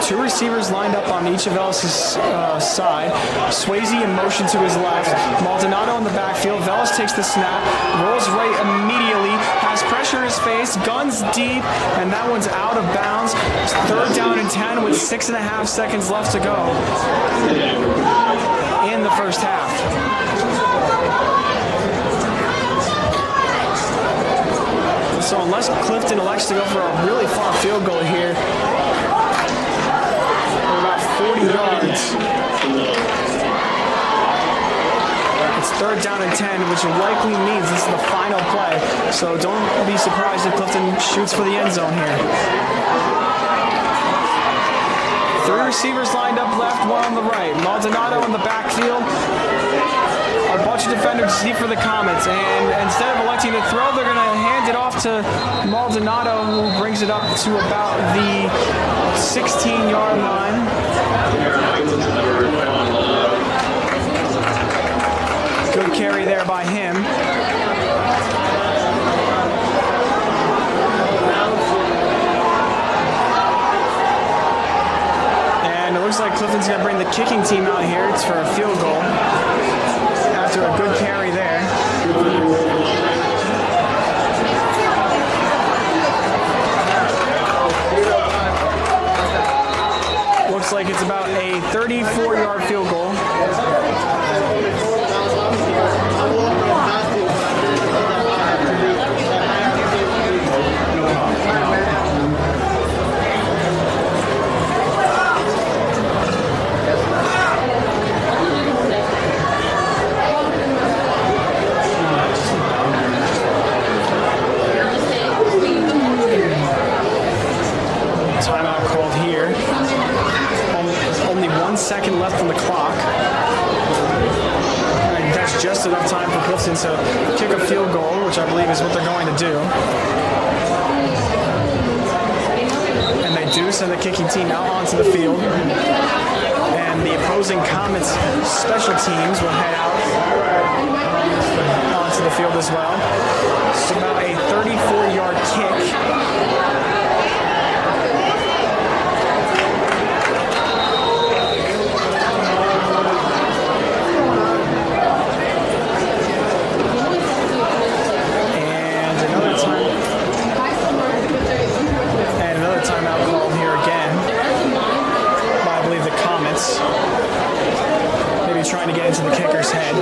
Two receivers lined up on each of Velas' side. Swayze in motion to his left. Maldonado in the backfield. Velas takes the snap, rolls right immediately, has pressure in his face, guns deep, and that one's out of bounds. It's third down and 10 with 6.5 seconds left to go in the first half. So unless Clifton elects to go for a really far field goal here, about 40 yards. It's 3rd down and 10, which likely means this is the final play. So don't be surprised if Clifton shoots for the end zone here. 3 receivers lined up left, 1 on the right. Maldonado in the backfield. A bunch of defenders deep for the Comets, and instead of electing to throw, they're going to hand it off to Maldonado, who brings it up to about the 16-yard line. Good carry there by him. And it looks like Clifton's going to bring the kicking team out here. It's for a field goal. After a good carry there. Looks like it's about a 34-yard field goal. Timeout called here. Only 1 second left on the clock. And that's just enough time for Clifton to kick a field goal, which I believe is what they're going to do. And they do send the kicking team out onto the field. And the opposing Comets special teams will head out onto the field as well. It's about a 34-yard kick. Maybe trying to get into the kicker's head.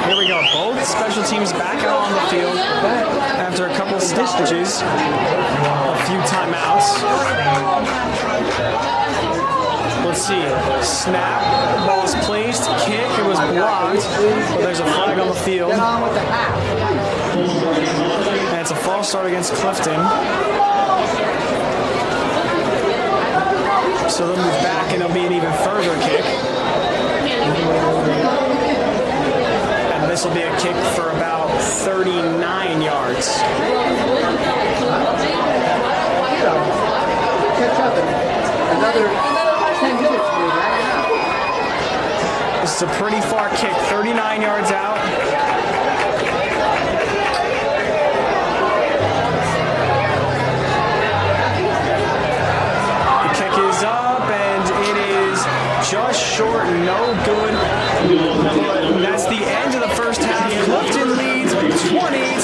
Here we go. Both special teams back out on the field after a couple of stoppages, a few timeouts. Let's see. Snap, ball is placed, kick, it was blocked, but there's a flag on the field. And it's a false start against Clifton. So they'll move back and it'll be an even further kick. And this will be a kick for about 39 yards. Catch up in another 10 minutes. This is a pretty far kick, 39 yards out. Just short, no good. But that's the end of the first half. Clifton leads 20-0.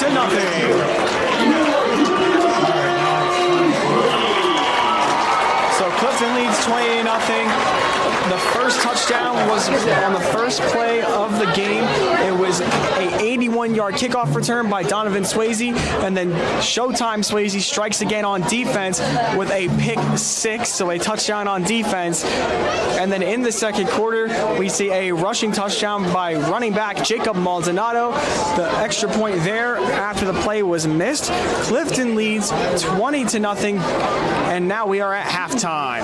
So Clifton leads 20-0. The first touchdown was on the first play of the game. It was a 81-yard kickoff return by Donovan Swayze, and then Showtime Swayze strikes again on defense with a pick six, so a touchdown on defense. And then in the second quarter, we see a rushing touchdown by running back Jacob Maldonado. The extra point there after the play was missed. Clifton leads 20-0, and now we are at halftime.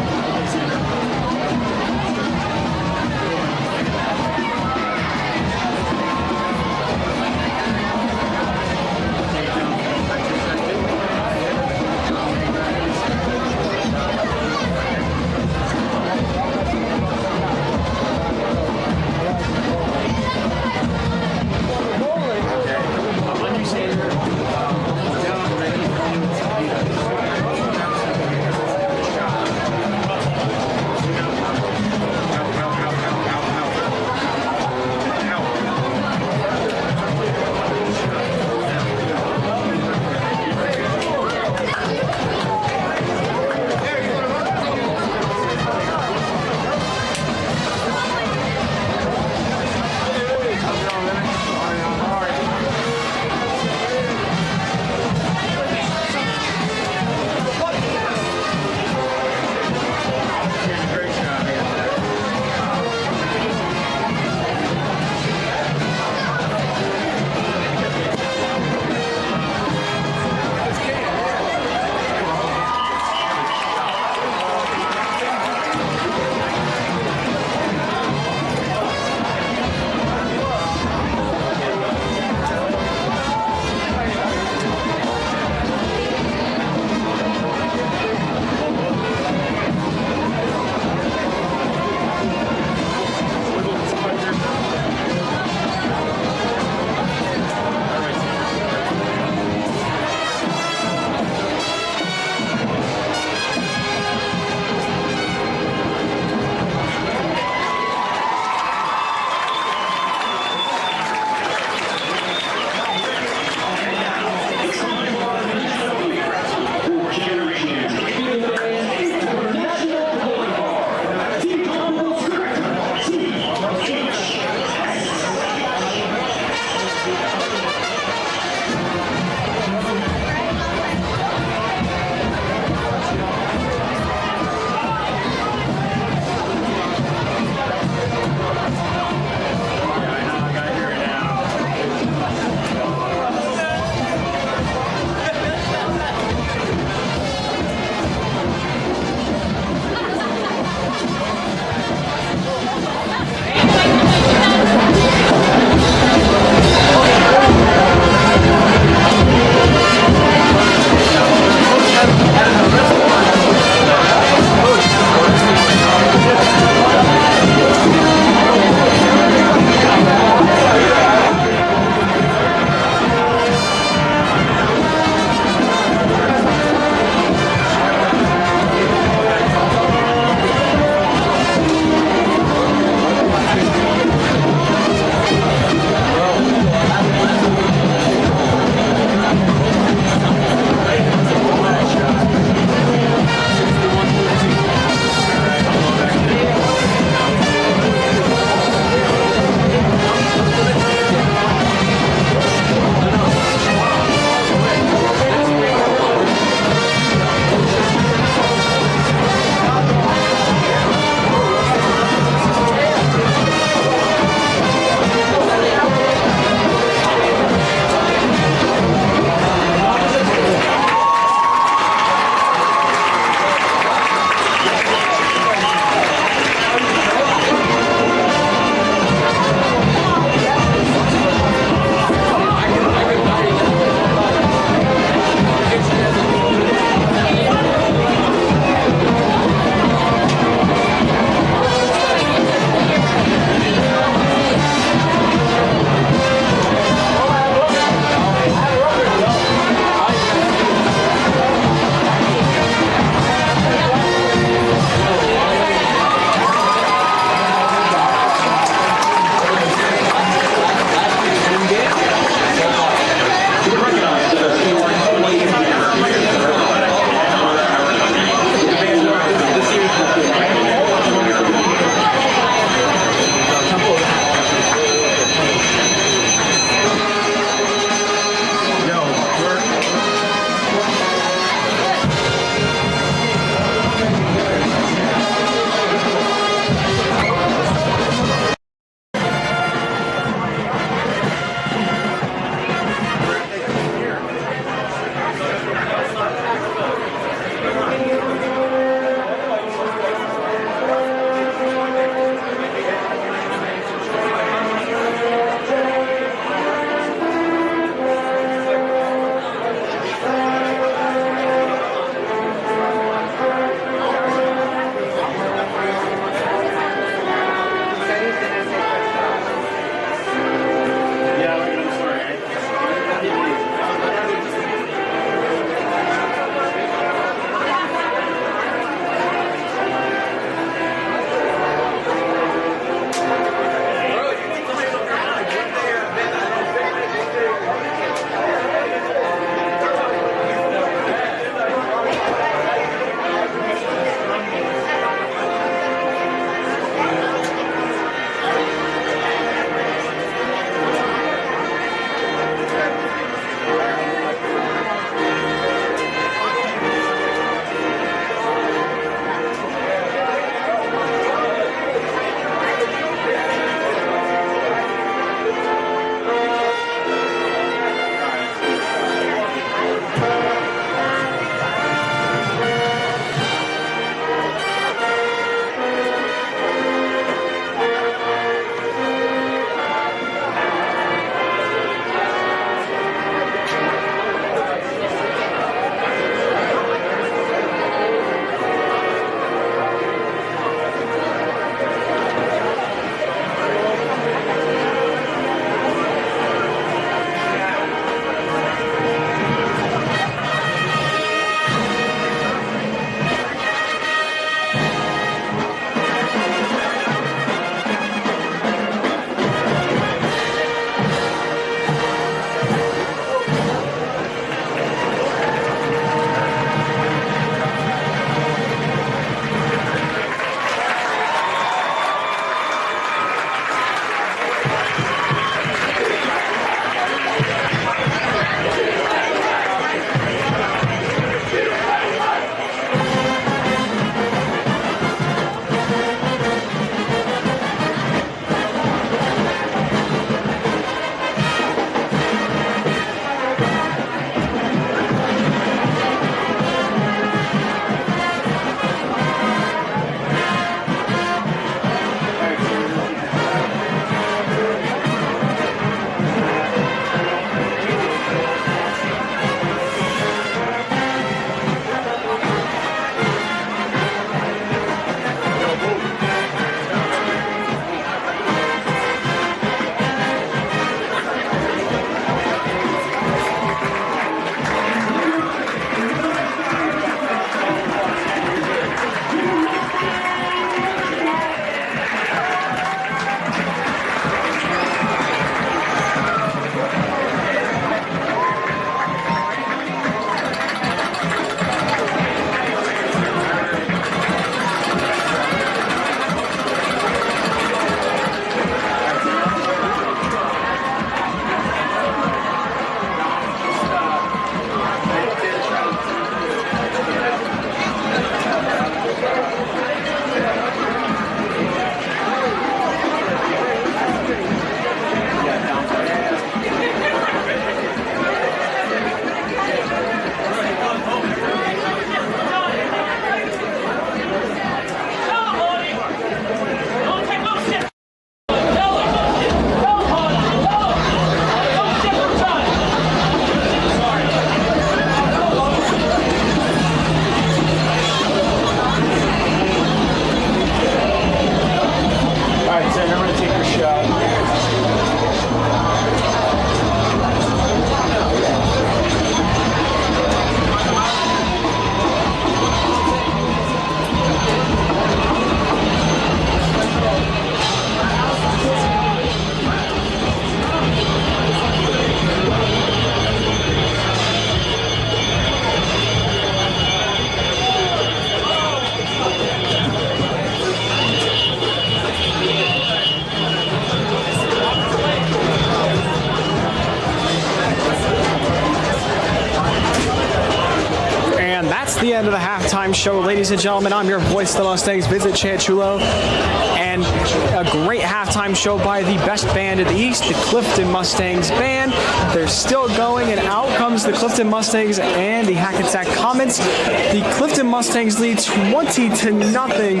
the end of the halftime show, ladies and gentlemen. I'm your voice of the Mustangs, Vincent Chanchulo, and a great halftime show by the best band in the East, the Clifton Mustangs band. They're still going, and out comes the Clifton Mustangs and the Hackensack Comets. The Clifton Mustangs lead 20-0,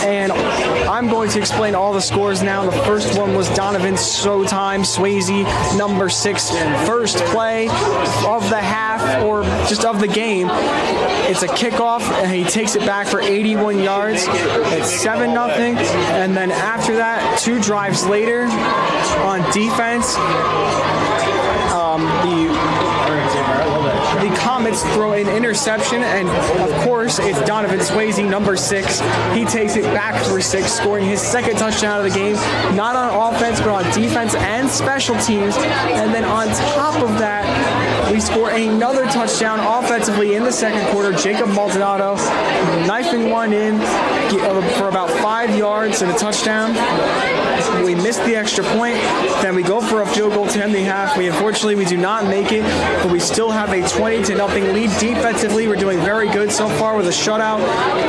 and I'm going to explain all the scores now. The first one was Donovan's Showtime Swayze, number 6, first play of the half, or just of the game. It's a kickoff, and he takes it back for 81 yards. It's 7-0, and then after that, 2 drives later on defense, the Comets throw an interception, and of course it's Donovan Swayze, number 6. He takes it back for 6, scoring his second touchdown of the game, not on offense but on defense and special teams. And then on top of that, we score another touchdown offensively in the second quarter. Jacob Maldonado knifing one in for about 5 yards and a touchdown. We missed the extra point. Then we go for a field goal to end the half. Unfortunately, we do not make it, but we still have a 20-0 lead. Defensively, we're doing very good so far with a shutout,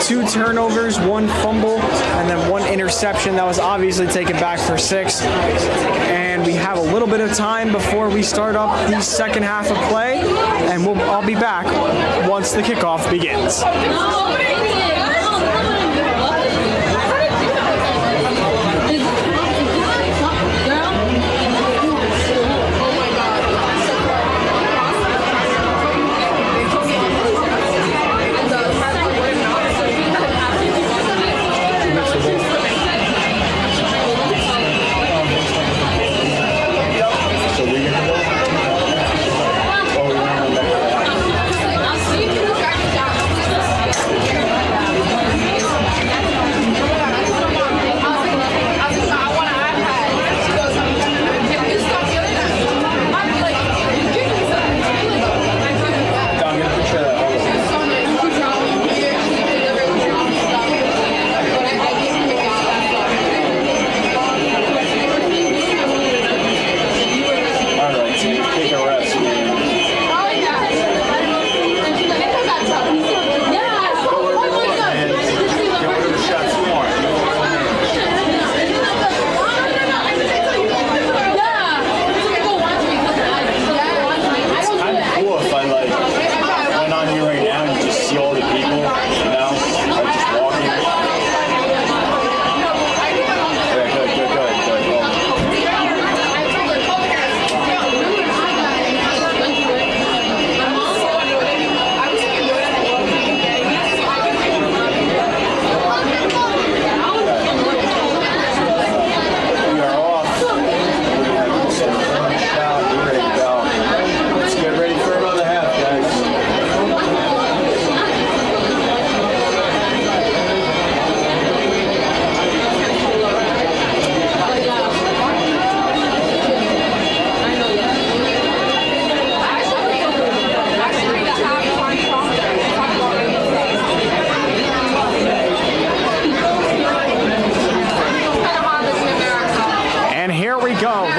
2 turnovers, 1 fumble, and then 1 interception that was obviously taken back for 6. And we have a little bit of time before we start up the second half of play, and I'll be back once the kickoff begins.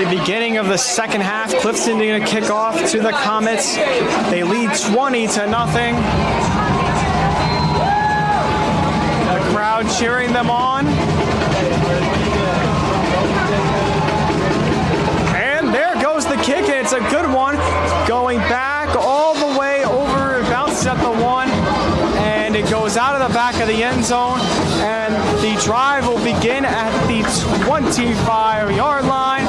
Beginning of the second half, Clifton going to kick off to the Comets. They lead 20-0. The crowd cheering them on. And there goes the kick, and it's a good one. Going back all the way over, it bounces at the 1, and it goes out of the back of the end zone. And the drive will begin at the 25-yard line.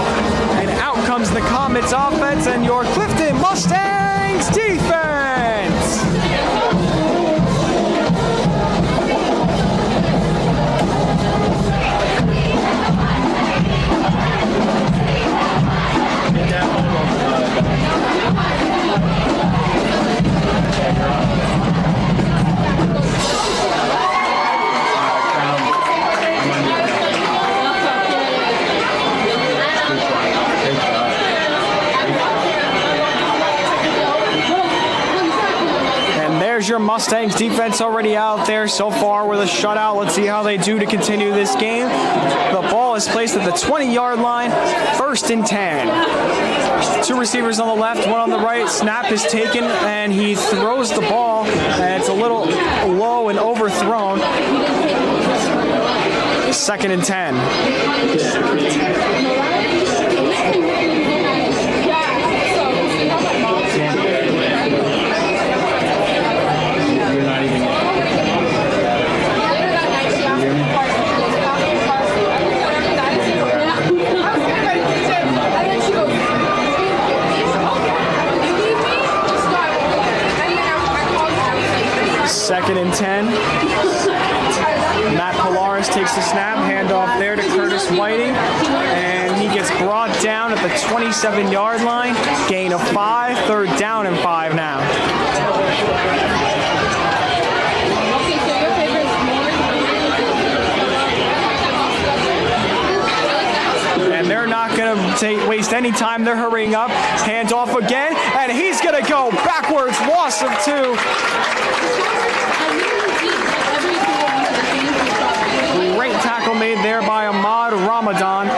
And out comes the Comets offense and your Clifton Mustangs defense. Your Mustangs defense already out there so far with a shutout. Let's see how they do to continue this game. The ball is placed at the 20-yard line, 1st and 10. Two receivers on the left, one on the right. Snap is taken, and he throws the ball, and it's a little low and overthrown. 2nd and 10. Second and 10. Matt Pilaris takes the snap, handoff there to Curtis Whiting, and he gets brought down at the 27-yard line. Gain of 5, 3rd down and 5 now. And they're not going to waste any time. They're hurrying up. Handoff again, and he's going to go backwards. Loss of 2. Great tackle made there by Ahmad Ramadan.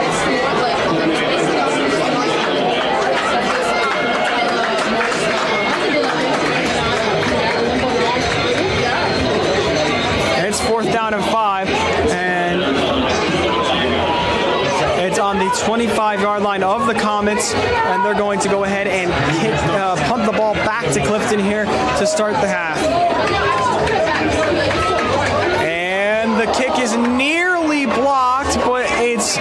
And it's 4th down and 5, and it's on the 25-yard line of the Comets, and they're going to go ahead and punt the ball back to Clifton here to start the half. The kick is nearly blocked, but it's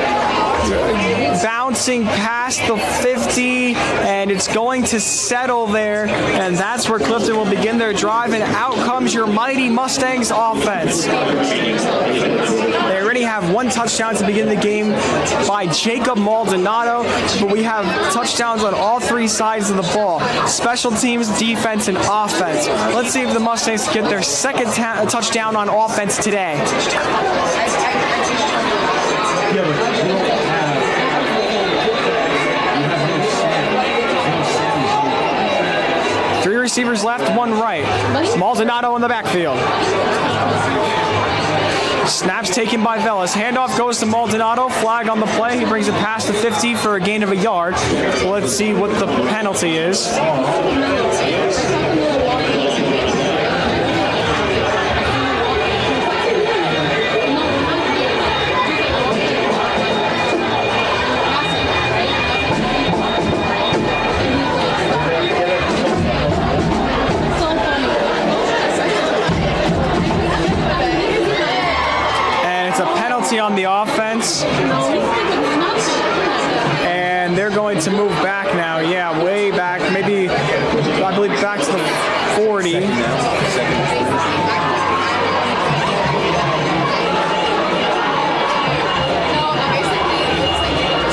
bouncing past the 50, and it's going to settle there, and that's where Clifton will begin their drive, and out comes your mighty Mustangs offense. They already have 1 touchdown to begin the game by Jacob Maldonado, but we have touchdowns on all 3 sides of the ball: special teams, defense, and offense. Let's see if the Mustangs get their 2nd touchdown on offense today. Three receivers left, 1 right. Maldonado in the backfield. Snaps taken by Velas. Handoff goes to Maldonado. Flag on the play. He brings it past the 50 for a gain of a yard. Let's see what the penalty is. On the offense, and they're going to move back now. Yeah, way back, maybe I believe back to the 40. Is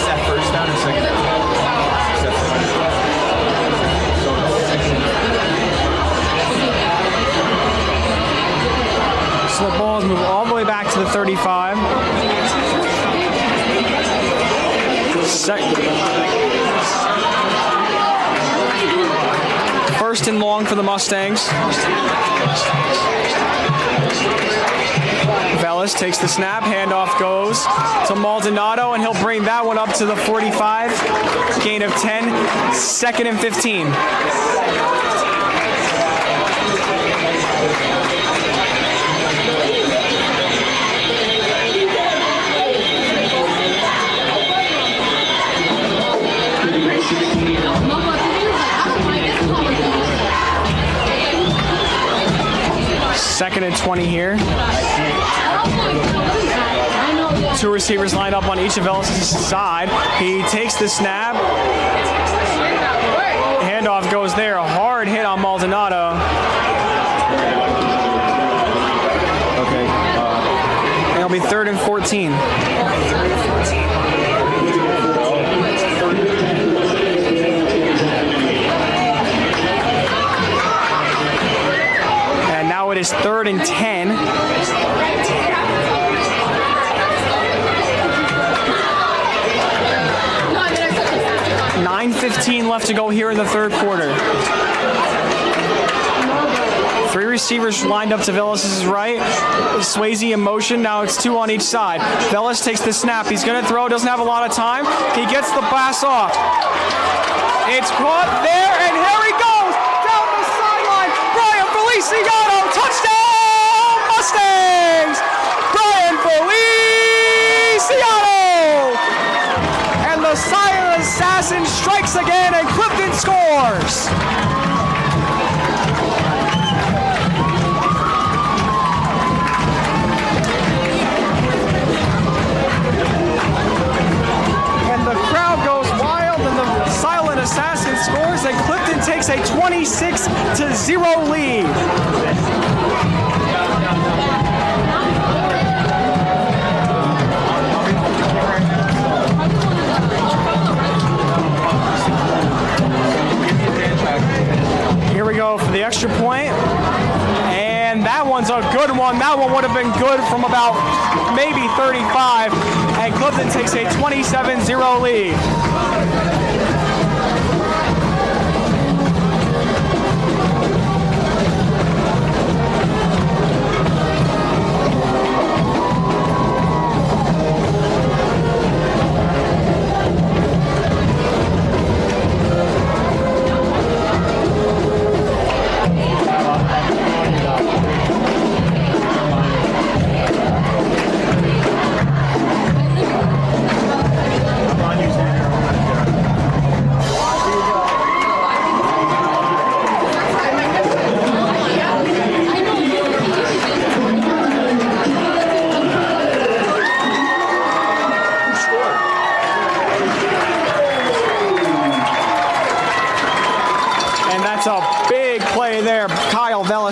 that 1st down or 2nd down? So the balls move all the way back to the 35. First and long for the Mustangs. Velas takes the snap. Handoff goes to Maldonado, and he'll bring that one up to the 45. Gain of 10. 2nd and 15. Second and 20 here. 2 receivers lined up on each of Velas' side. He takes the snap. Handoff goes there. A hard hit on Maldonado. Okay. It'll be 3rd and 14. And now it is 3rd and 10. 9:15 left to go here in the 3rd quarter. 3 receivers lined up to Velas' right. Swayze in motion. Now it's 2 on each side. Velas takes the snap. He's going to throw. Doesn't have a lot of time. He gets the pass off. It's caught there, and here he goes down the sideline. Brian Feliciano, touchdown Mustangs! Brian Feliciano! And the silent assassin strikes again, and Clifton scores. Assassin scores, and Clifton takes a 26-0 lead. Here we go for the extra point. And that one's a good one. That one would have been good from about maybe 35. And Clifton takes a 27-0 lead.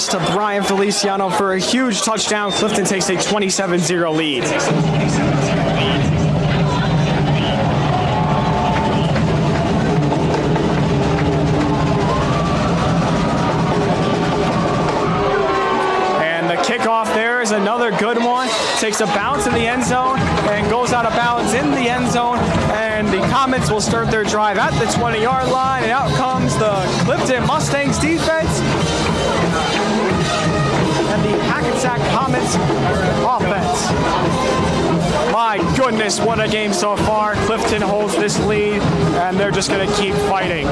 To Brian Feliciano for a huge touchdown. Clifton takes a 27-0 lead. And the kickoff there is another good one. Takes a bounce in the end zone and goes out of bounds in the end zone. And the Comets will start their drive at the 20-yard line. And out comes the Clifton Mustangs defense. And the Hackensack Comets offense. My goodness, what a game so far. Clifton holds this lead, and they're just going to keep fighting.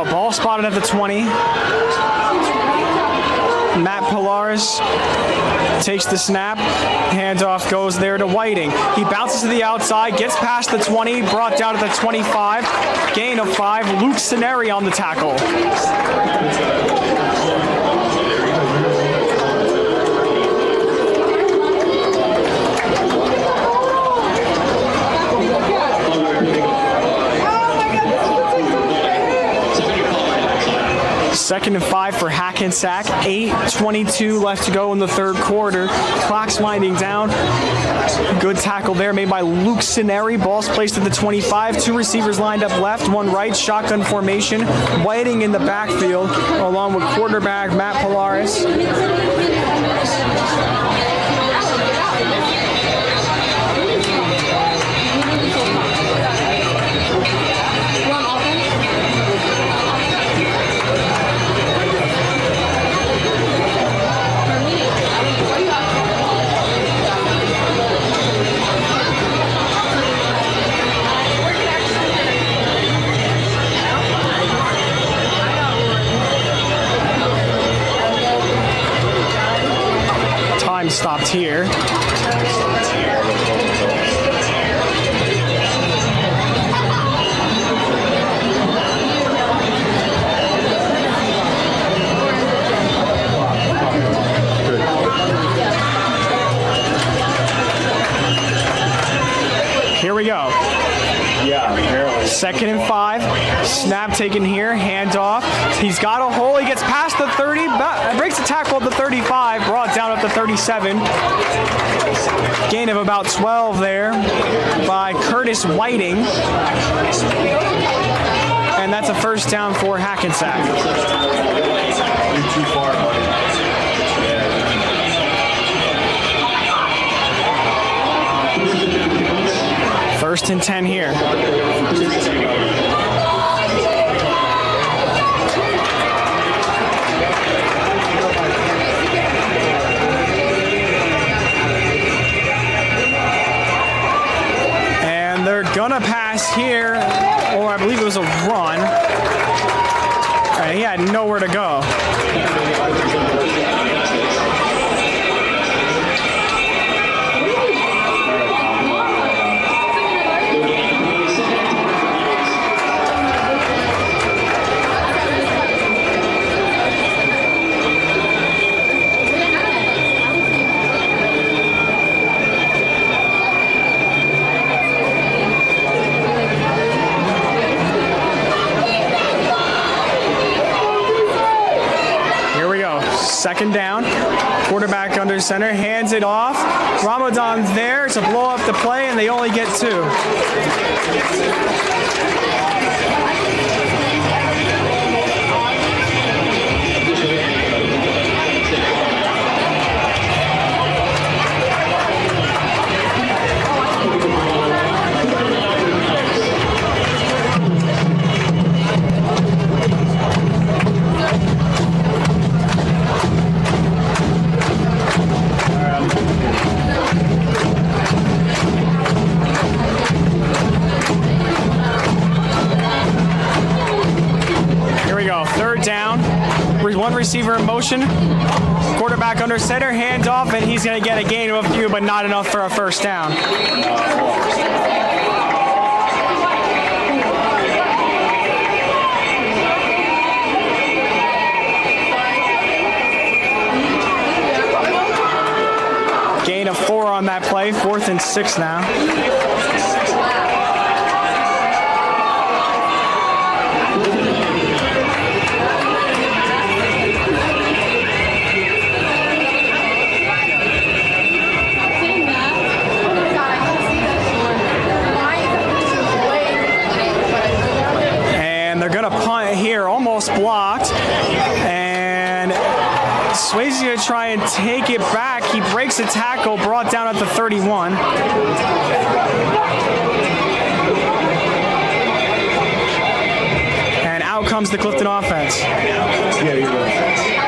Ball spotted at the 20. Matt Pilaris takes the snap. Handoff goes there to Whiting. He bounces to the outside, gets past the 20, brought down to the 25. Gain of 5. Luke Sineri on the tackle. Second and 5 for Hackensack. 8:22 left to go in the third quarter. Clock's winding down. Good tackle there made by Luke Sineri. Ball's placed at the 25. 2 receivers lined up left, 1 right. Shotgun formation. Whiting in the backfield along with quarterback Matt Pilaris. Stopped here. Here we go. Yeah, barely. Second and 5. Snap taken here. Handoff. He's got a hole. He gets past the 30. Breaks the tackle at the 35. Brought down at the 37. Gain of about 12 there by Curtis Whiting. And that's a first down for Hackensack. You're too far, buddy. 1st and 10 here. And they're gonna pass here, or I believe it was a run. He had nowhere to go. Second down, quarterback under center, hands it off. Ramadan's there to blow up the play, and they only get 2. One receiver in motion, quarterback under center, hand off, and he's going to get a gain of a few, but not enough for a first down. Gain of 4 on that play, 4th and 6 now. Blocked, and Swayze to try and take it back. He breaks a tackle, brought down at the 31. And out comes the Clifton offense. Yeah, you're right.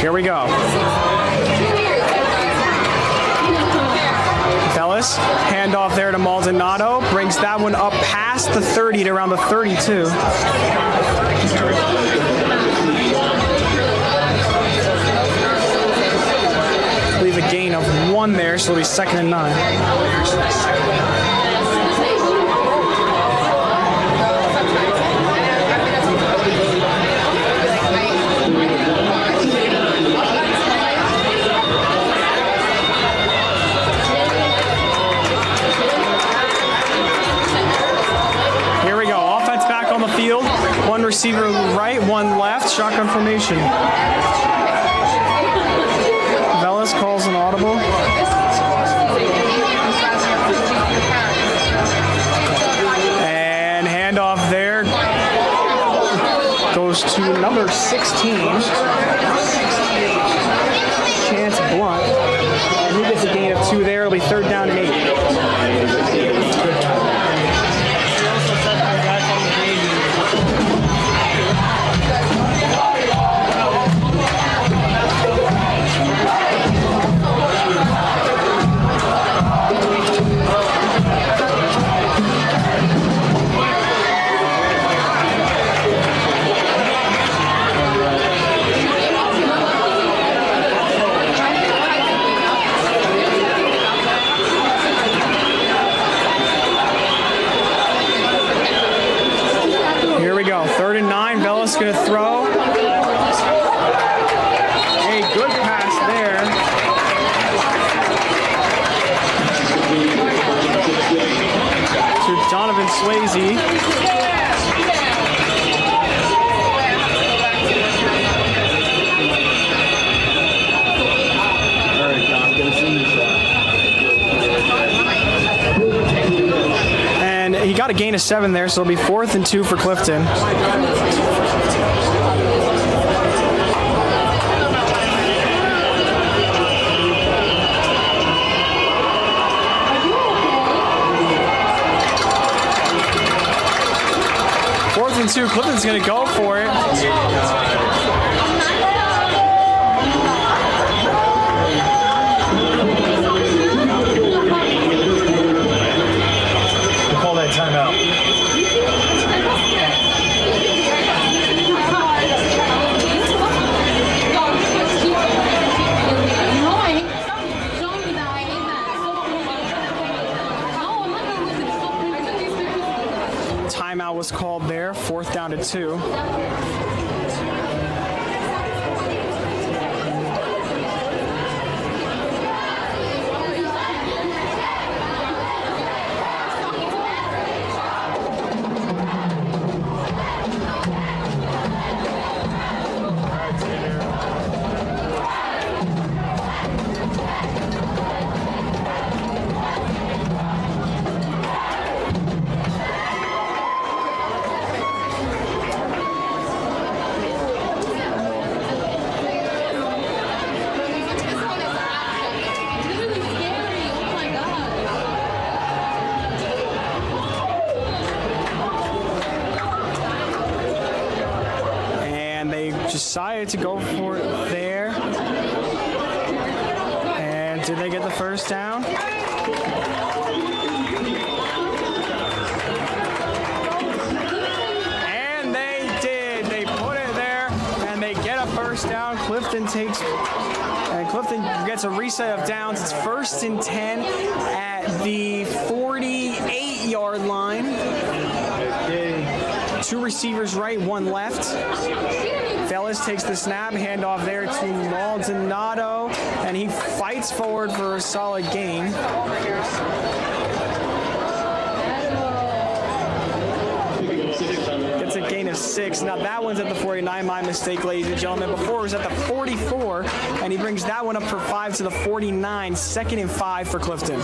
Here we go. Fellas, handoff there to Maldonado. Brings that one up past the 30 to around the 32. I believe a gain of 1 there, so it'll be 2nd and 9. One receiver right, one left, shotgun formation. Velas calls an audible. And handoff there goes to number 16. Chance Blunt. And he gets a gain of 2 there. It'll be 3rd down and 8. Kevin Swayze. And he got a gain of 7 there, so it'll be 4th and 2 for Clifton. And 2, Clifton's gonna go for it. Call that timeout. Timeout was called there, 4th down to 2. Decided to go for it there. And did they get the first down? And they did. They put it there and they get a first down. Clifton gets a reset of downs. It's 1st and 10 at the 48-yard line. 2 receivers right, 1 left. Fellas takes the snap, handoff there to Maldonado, and he fights forward for a solid gain. Gets a gain of 6. Now that one's at the 49, my mistake, ladies and gentlemen. Before it was at the 44, and he brings that one up for 5 to the 49. 2nd and 5 for Clifton.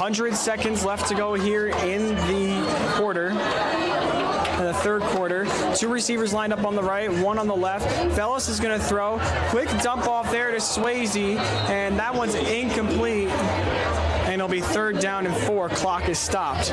100 seconds left to go here in the quarter. In the 3rd quarter. 2 receivers lined up on the right, 1 on the left. Fellis is going to throw. Quick dump off there to Swayze, and that one's incomplete. And it'll be 3rd down and 4. Clock is stopped.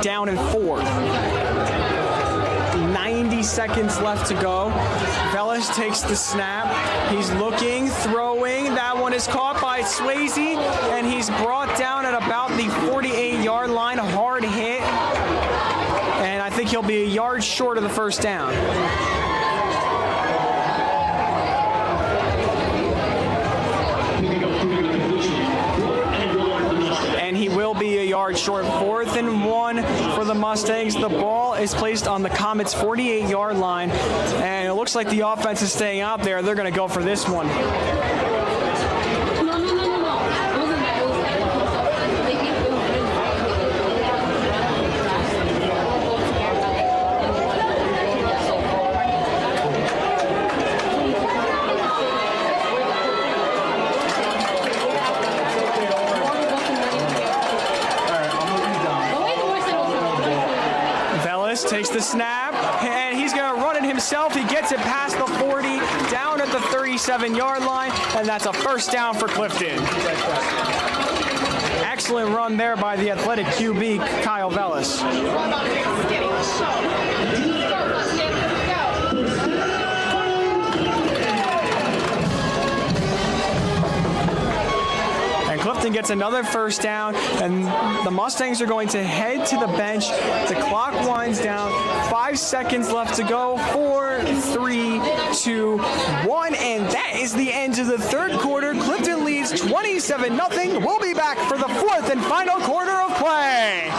Down and 4. 90 seconds left to go. Velas takes the snap. He's looking, throwing. That one is caught by Swayze, and he's brought down at about the 48-yard line. Hard hit. And I think he'll be a yard short of the first down. Be a yard short. 4th and 1 for the Mustangs. The ball is placed on the Comets' 48-yard line, and it looks like the offense is staying out there. They're going to go for this one. Takes the snap, and he's going to run it himself. He gets it past the 40, down at the 37-yard line, and that's a first down for Clifton. Excellent run there by the athletic QB, Kyle Velas. And And Clifton gets another first down, and the Mustangs are going to head to the bench. The clock winds down. 5 seconds left to go. 4, 3, 2, 1, and that is the end of the third quarter. Clifton leads 27-0. We'll be back for the fourth and final quarter of play.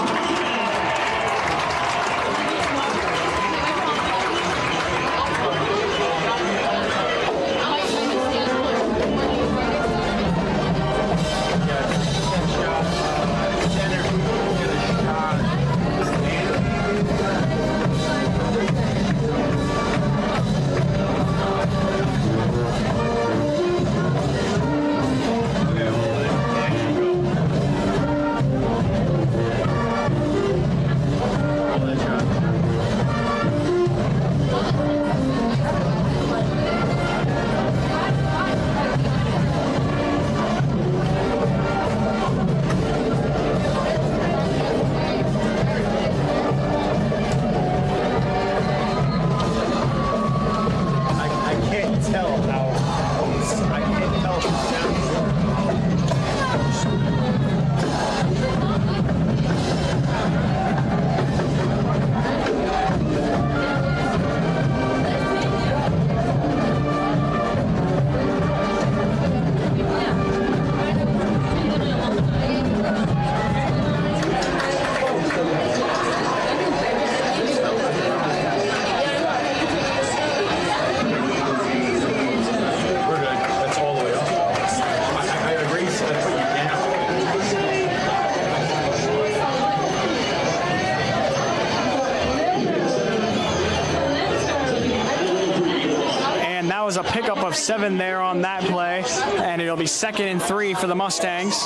A pickup of 7 there on that play, and it'll be 2nd and 3 for the Mustangs.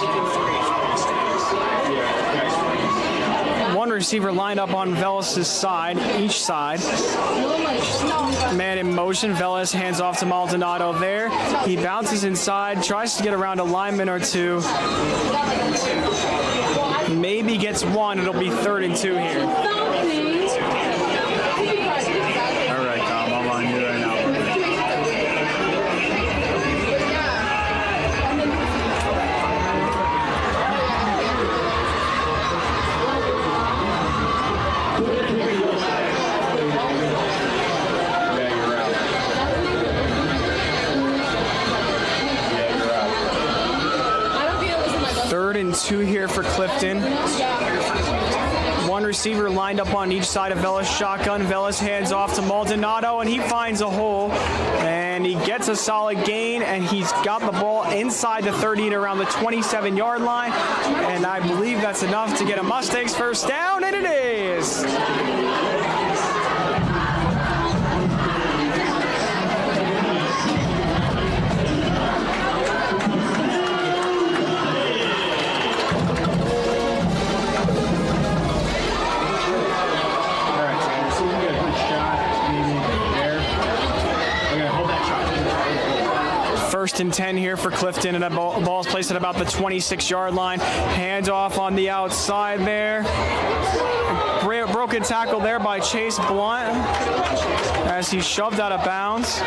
One receiver lined up on Velas's side, each side. Man in motion. Velas hands off to Maldonado there. He bounces inside, tries to get around a lineman or two. Maybe gets one. It'll be 3rd and 2 here. All right, Tom, I'm on you right now. Third and 2 here for Clifton. One receiver lined up on each side of Velas' shotgun. Velas hands off to Maldonado, and he finds a hole, and he gets a solid gain, and he's got the ball inside the 30 and around the 27-yard line, and I believe that's enough to get a Mustangs first down, and it is. First and 10 here for Clifton, and the ball's placed at about the 26-yard line. Hands off on the outside there. Broken tackle there by Chase Blunt as he's shoved out of bounds.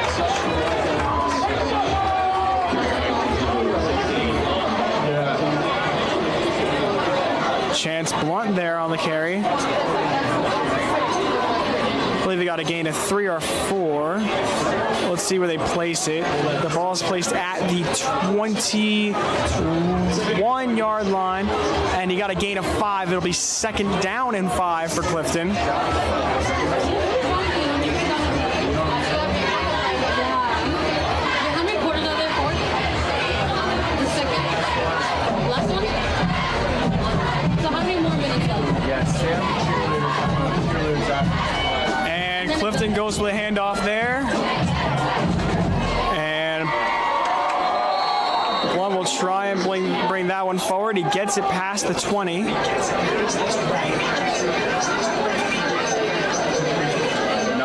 Chance Blunt there on the carry. I believe they got a gain of 3 or 4. Let's see where they place it. The ball is placed at the 21-yard line, and he got a gain of 5. It'll be 2nd down and 5 for Clifton. How many quarters are there for? The second? Last one? So how many more minutes are there? Yes, cheerleaders after. And Clifton goes for the handoff there. And Blunt will try and bring that one forward. He gets it past the 20. No,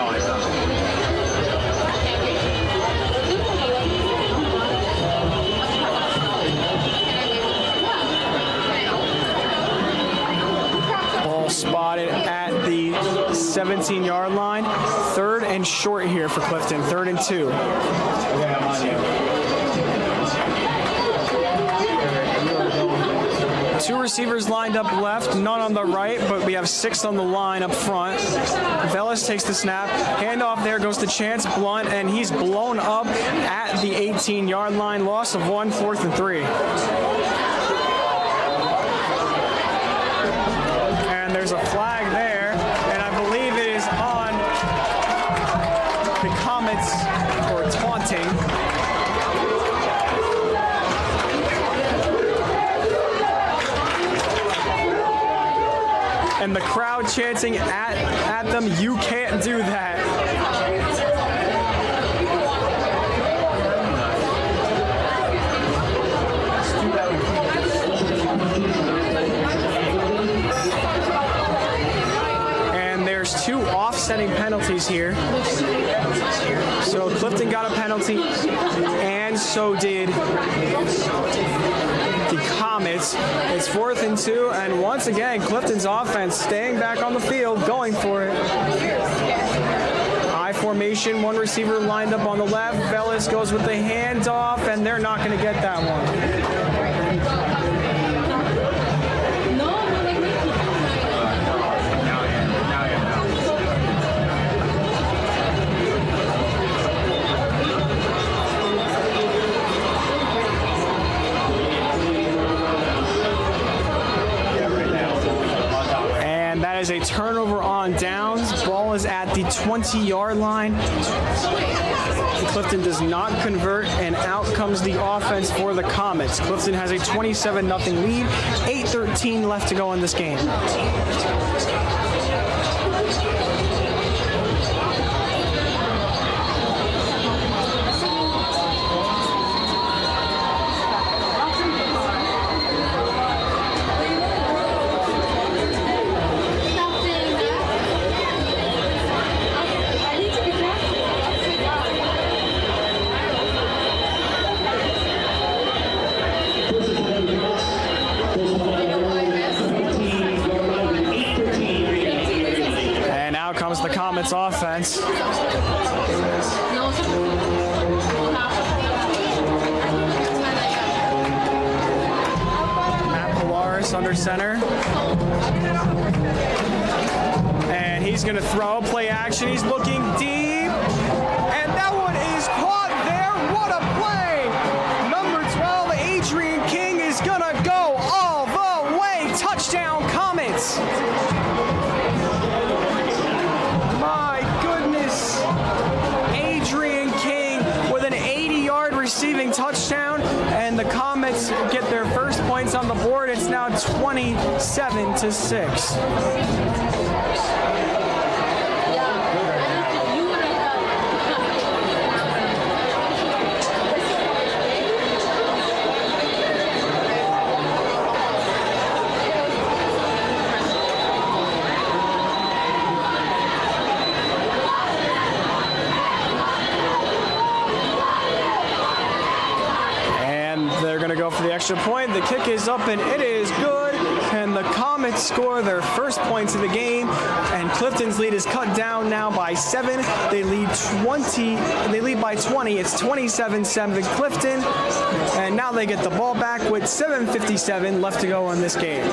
I don't. Ball spotted at the 17-yard line. 3rd and short here for Clifton. 3rd and 2. Okay, I'm on you. 2 receivers lined up left, none on the right, but we have 6 on the line up front. Velas takes the snap, handoff there goes to Chance Blunt, and he's blown up at the 18-yard line. Loss of 1, 4th and 3. And there's a flag there, and I believe it is on the Comets for taunting. And the crowd chanting at them, "You can't do that." And there's 2 offsetting penalties here. So Clifton got a penalty, and so did the Comets. It's 4th and 2, and once again, Clifton's offense staying back on the field, going for it. I formation, 1 receiver lined up on the left. Velas goes with the handoff, and they're not going to get that one. Is a turnover on downs. Ball is at the 20-yard line. Clifton does not convert, and out comes the offense for the Comets. Clifton has a 27-0 lead, 8:13 left to go in this game. The Comets offense. Matt Polaris under center. And he's going to throw, play action. He's looking deep. And that one is caught there. What a play. Number 12, Adrian King is going to go all the way. Touchdown, Comets. Receiving touchdown, and the Comets get their first points on the board. It's now 27-6. Go for the extra point. The kick is up and it is good, and the Comets score their first points of the game, and Clifton's lead is cut down now by 7. They lead by 20. It's 27-7 Clifton, and now they get the ball back with 7:57 left to go in this game.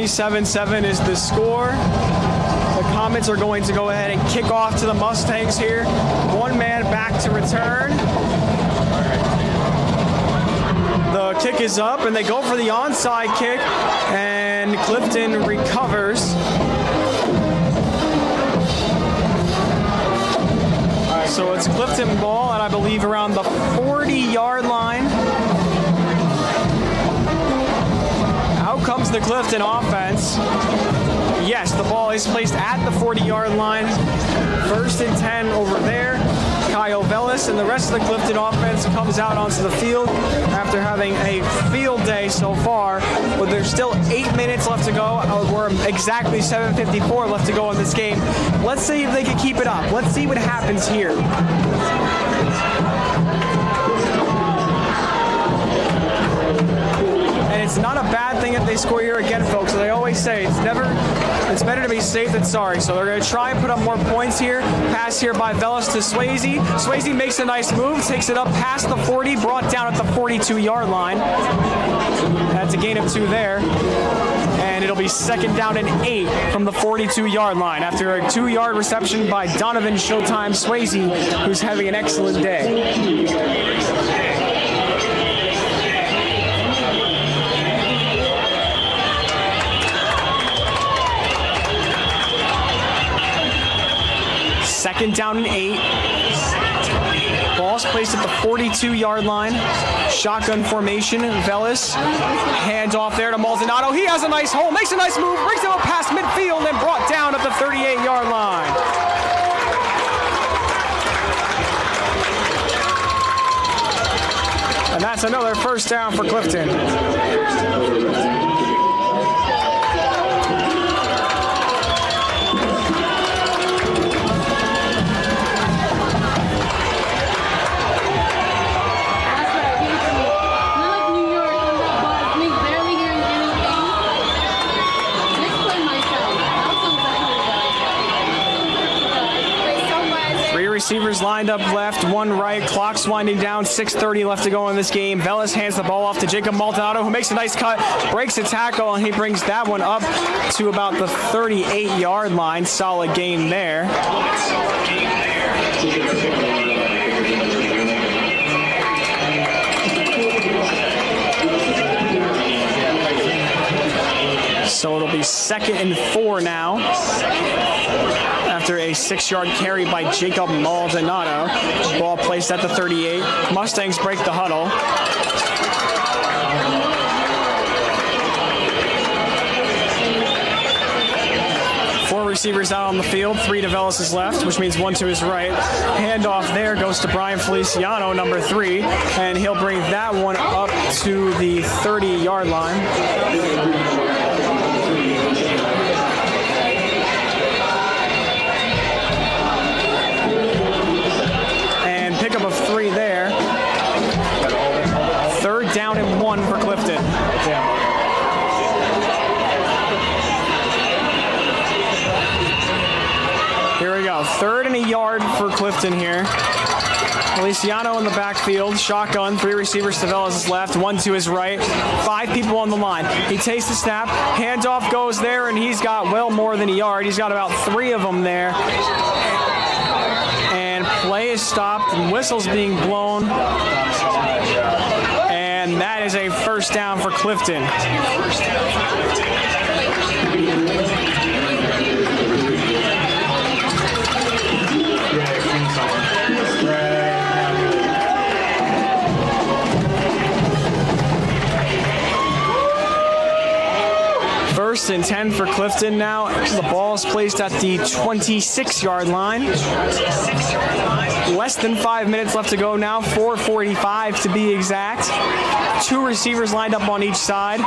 27-7 is the score. The Comets are going to go ahead and kick off to the Mustangs here. One man back to return. The kick is up, and they go for the onside kick, and Clifton recovers. So it's Clifton ball, and I believe around the 40-yard line. Out comes the Clifton offense. Yes, the ball is placed at the 40-yard line. 1st and 10 over there. Kyle Vellis and the rest of the Clifton offense comes out onto the field after having a field day so far, but there's still 8 minutes left to go. We're exactly 7:54 left to go in this game. Let's see if they can keep it up. Let's see what happens here. And it's not a bad thing if they score here again, folks. As I always say, it's better to be safe than sorry. So they're going to try and put up more points here. Pass here by Vellis to Swayze. Swayze makes a nice move, takes it up past the 40, brought down at the 42-yard line. That's a gain of 2 there. And it'll be 2nd down and 8 from the 42-yard line after a 2-yard reception by Donovan Showtime Swayze, who's having an excellent day. Second down and 8. Ball's placed at the 42-yard line. Shotgun formation. Vellis. Hands off there to Maldonado. He has a nice hole. Makes a nice move. Brings him up past midfield and brought down at the 38-yard line. And that's another 1st down for Clifton. Receivers lined up left, 1 right, clock's winding down, 6:30 left to go in this game. Vellis hands the ball off to Jacob Maldonado, who makes a nice cut, breaks a tackle, and he brings that one up to about the 38-yard line. Solid gain there. So it'll be 2nd and 4 now. After a 6-yard carry by Jacob Maldonado. Ball placed at the 38. Mustangs break the huddle. 4 receivers out on the field, 3 to Vellis' left, which means 1 to his right. Handoff there goes to Brian Feliciano, number 3, and he'll bring that one up to the 30-yard line. Pickup of 3 there. 3rd down and 1 for Clifton. Here we go. 3rd and a yard for Clifton here. Feliciano in the backfield. Shotgun. 3 receivers to Vellis' left. 1 to his right. 5 people on the line. He takes the snap. Handoff goes there, and he's got well more than a yard. He's got about 3 of them there. Play is stopped and whistles being blown, and that is a 1st down for Clifton. First and 10 for Clifton now. The ball is placed at the 26-yard line. Less than 5 minutes left to go now, 4:45 to be exact. 2 receivers lined up on each side.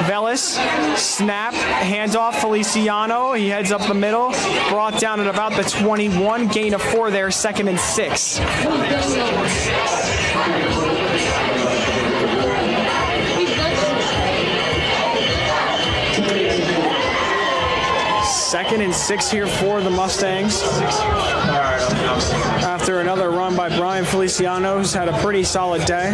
Vellis, snap, handoff, Feliciano. He heads up the middle, brought down at about the 21, gain of 4 there, 2nd and 6. 2nd and 6 here for the Mustangs. After another run by Brian Feliciano, who's had a pretty solid day.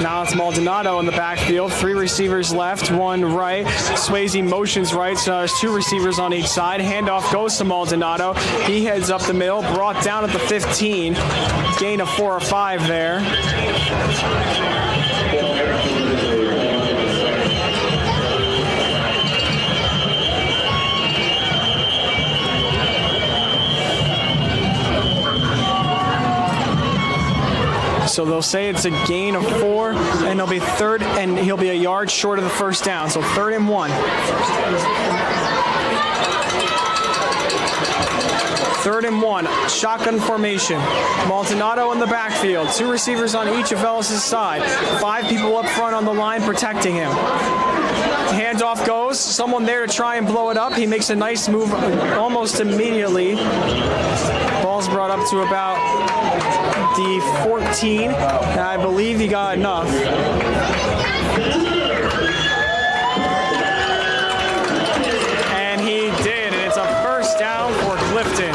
Now it's It's Maldonado in the backfield. 3 receivers left, 1 right. Swayze motions right, so there's 2 receivers on each side. Handoff goes to Maldonado. He heads up the middle, brought down at the 15. Gain of 4 or 5 there. So they'll say it's a gain of 4, and it'll be third, and he'll be a yard short of the first down. So 3rd and 1. 3rd and 1. Shotgun formation. Maldonado in the backfield. 2 receivers on each of Ellis' side. 5 people up front on the line protecting him. Handoff goes. Someone there to try and blow it up. He makes a nice move almost immediately. Ball's brought up to about the 14, and I believe he got enough. And he did, and it's a first down for Clifton.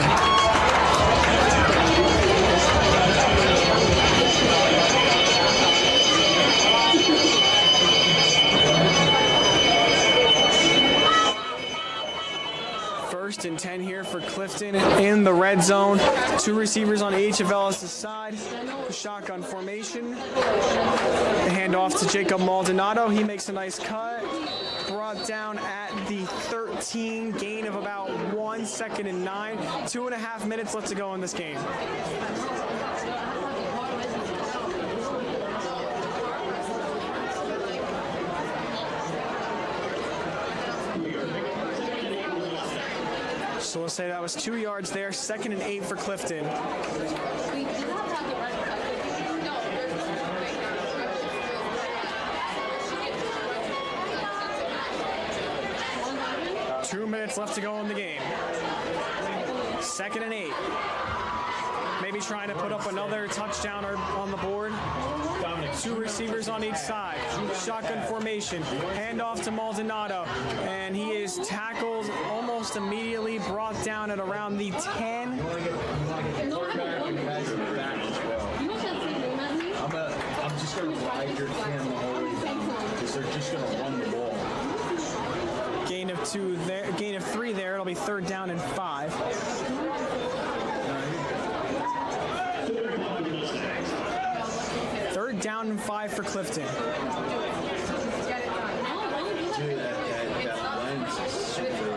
First and 10 here for Clifton in the red zone. 2 receivers on each of Ellis' side. Shotgun formation. Handoff to Jacob Maldonado. He makes a nice cut. Brought down at the 13. Gain of about 1, 2nd and 9. 2.5 minutes left to go in this game. So we'll say that was 2 yards there. 2nd and 8 for Clifton. We do not have the right to 2 minutes left to go in the game. 2nd and 8. Maybe trying to put up another touchdown on the board. 2 receivers on each side. Shotgun formation. Handoff to Maldonado. And he is tackled almost immediately. Brought down at around the 10. I'm just going to ride your can the whole way down because they're just going to run the ball. Gain of 2 there. Gain of 3 there. It'll be 3rd down and 5. 3rd down and 5 for Clifton. Dude, that lens is super.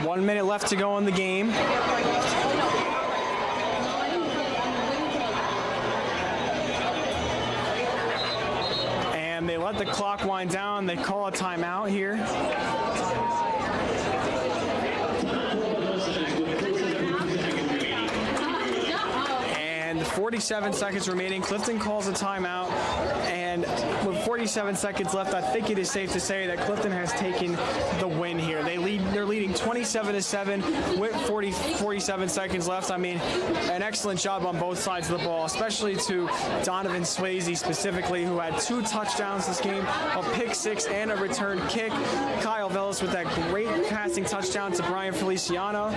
One minute left to go in the game. And they let the clock wind down. They call a timeout here. And 47 seconds remaining. Clifton calls a timeout. And with 47 seconds left, I think it is safe to say that Clifton has taken the win here. They're leading 27-7 with 47 seconds left. I mean, an excellent job on both sides of the ball, especially to Donovan Swayze specifically, who had 2 touchdowns this game, a pick 6 and a return kick. Kyle Vellis with that great passing touchdown to Brian Feliciano.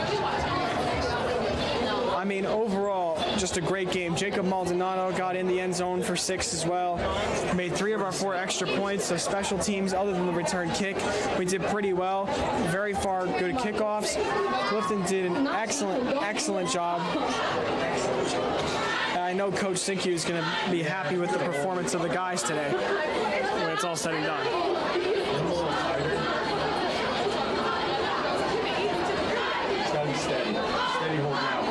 I mean, overall, just a great game. Jacob Maldonado got in the end zone for 6 as well. Made 3 of our 4 extra points, so special teams, other than the return kick, we did pretty well. Very far good kickoffs. Clifton did an excellent job. I know Coach Sinke is going to be happy with the performance of the guys today when it's all said and done. It's got to be steady. Steady holding out.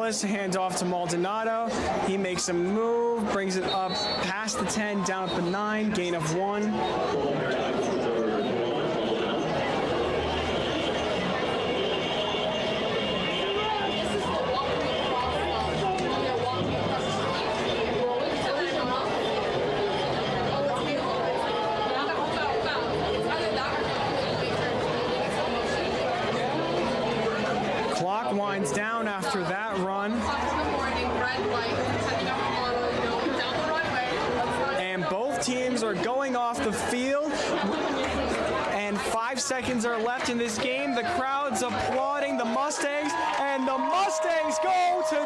Handoff to Maldonado. He makes a move, brings it up past the 10, down at the 9, gain of 1. Clock winds down after that run. red light, depending on the model, down the runway. And both teams are going off the field. And 5 seconds are left in this game. The crowd's applauding the Mustangs, and the Mustangs go to 2-0.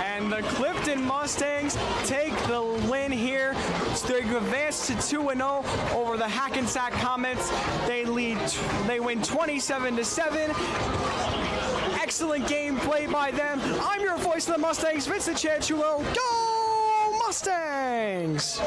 And the Clifton Mustangs take the win here. They advance to 2-0 over the Hackensack Comets. They win 27-7. Excellent game played by them. I'm your voice of the Mustangs, Vincent Chanchulo. Go Mustangs!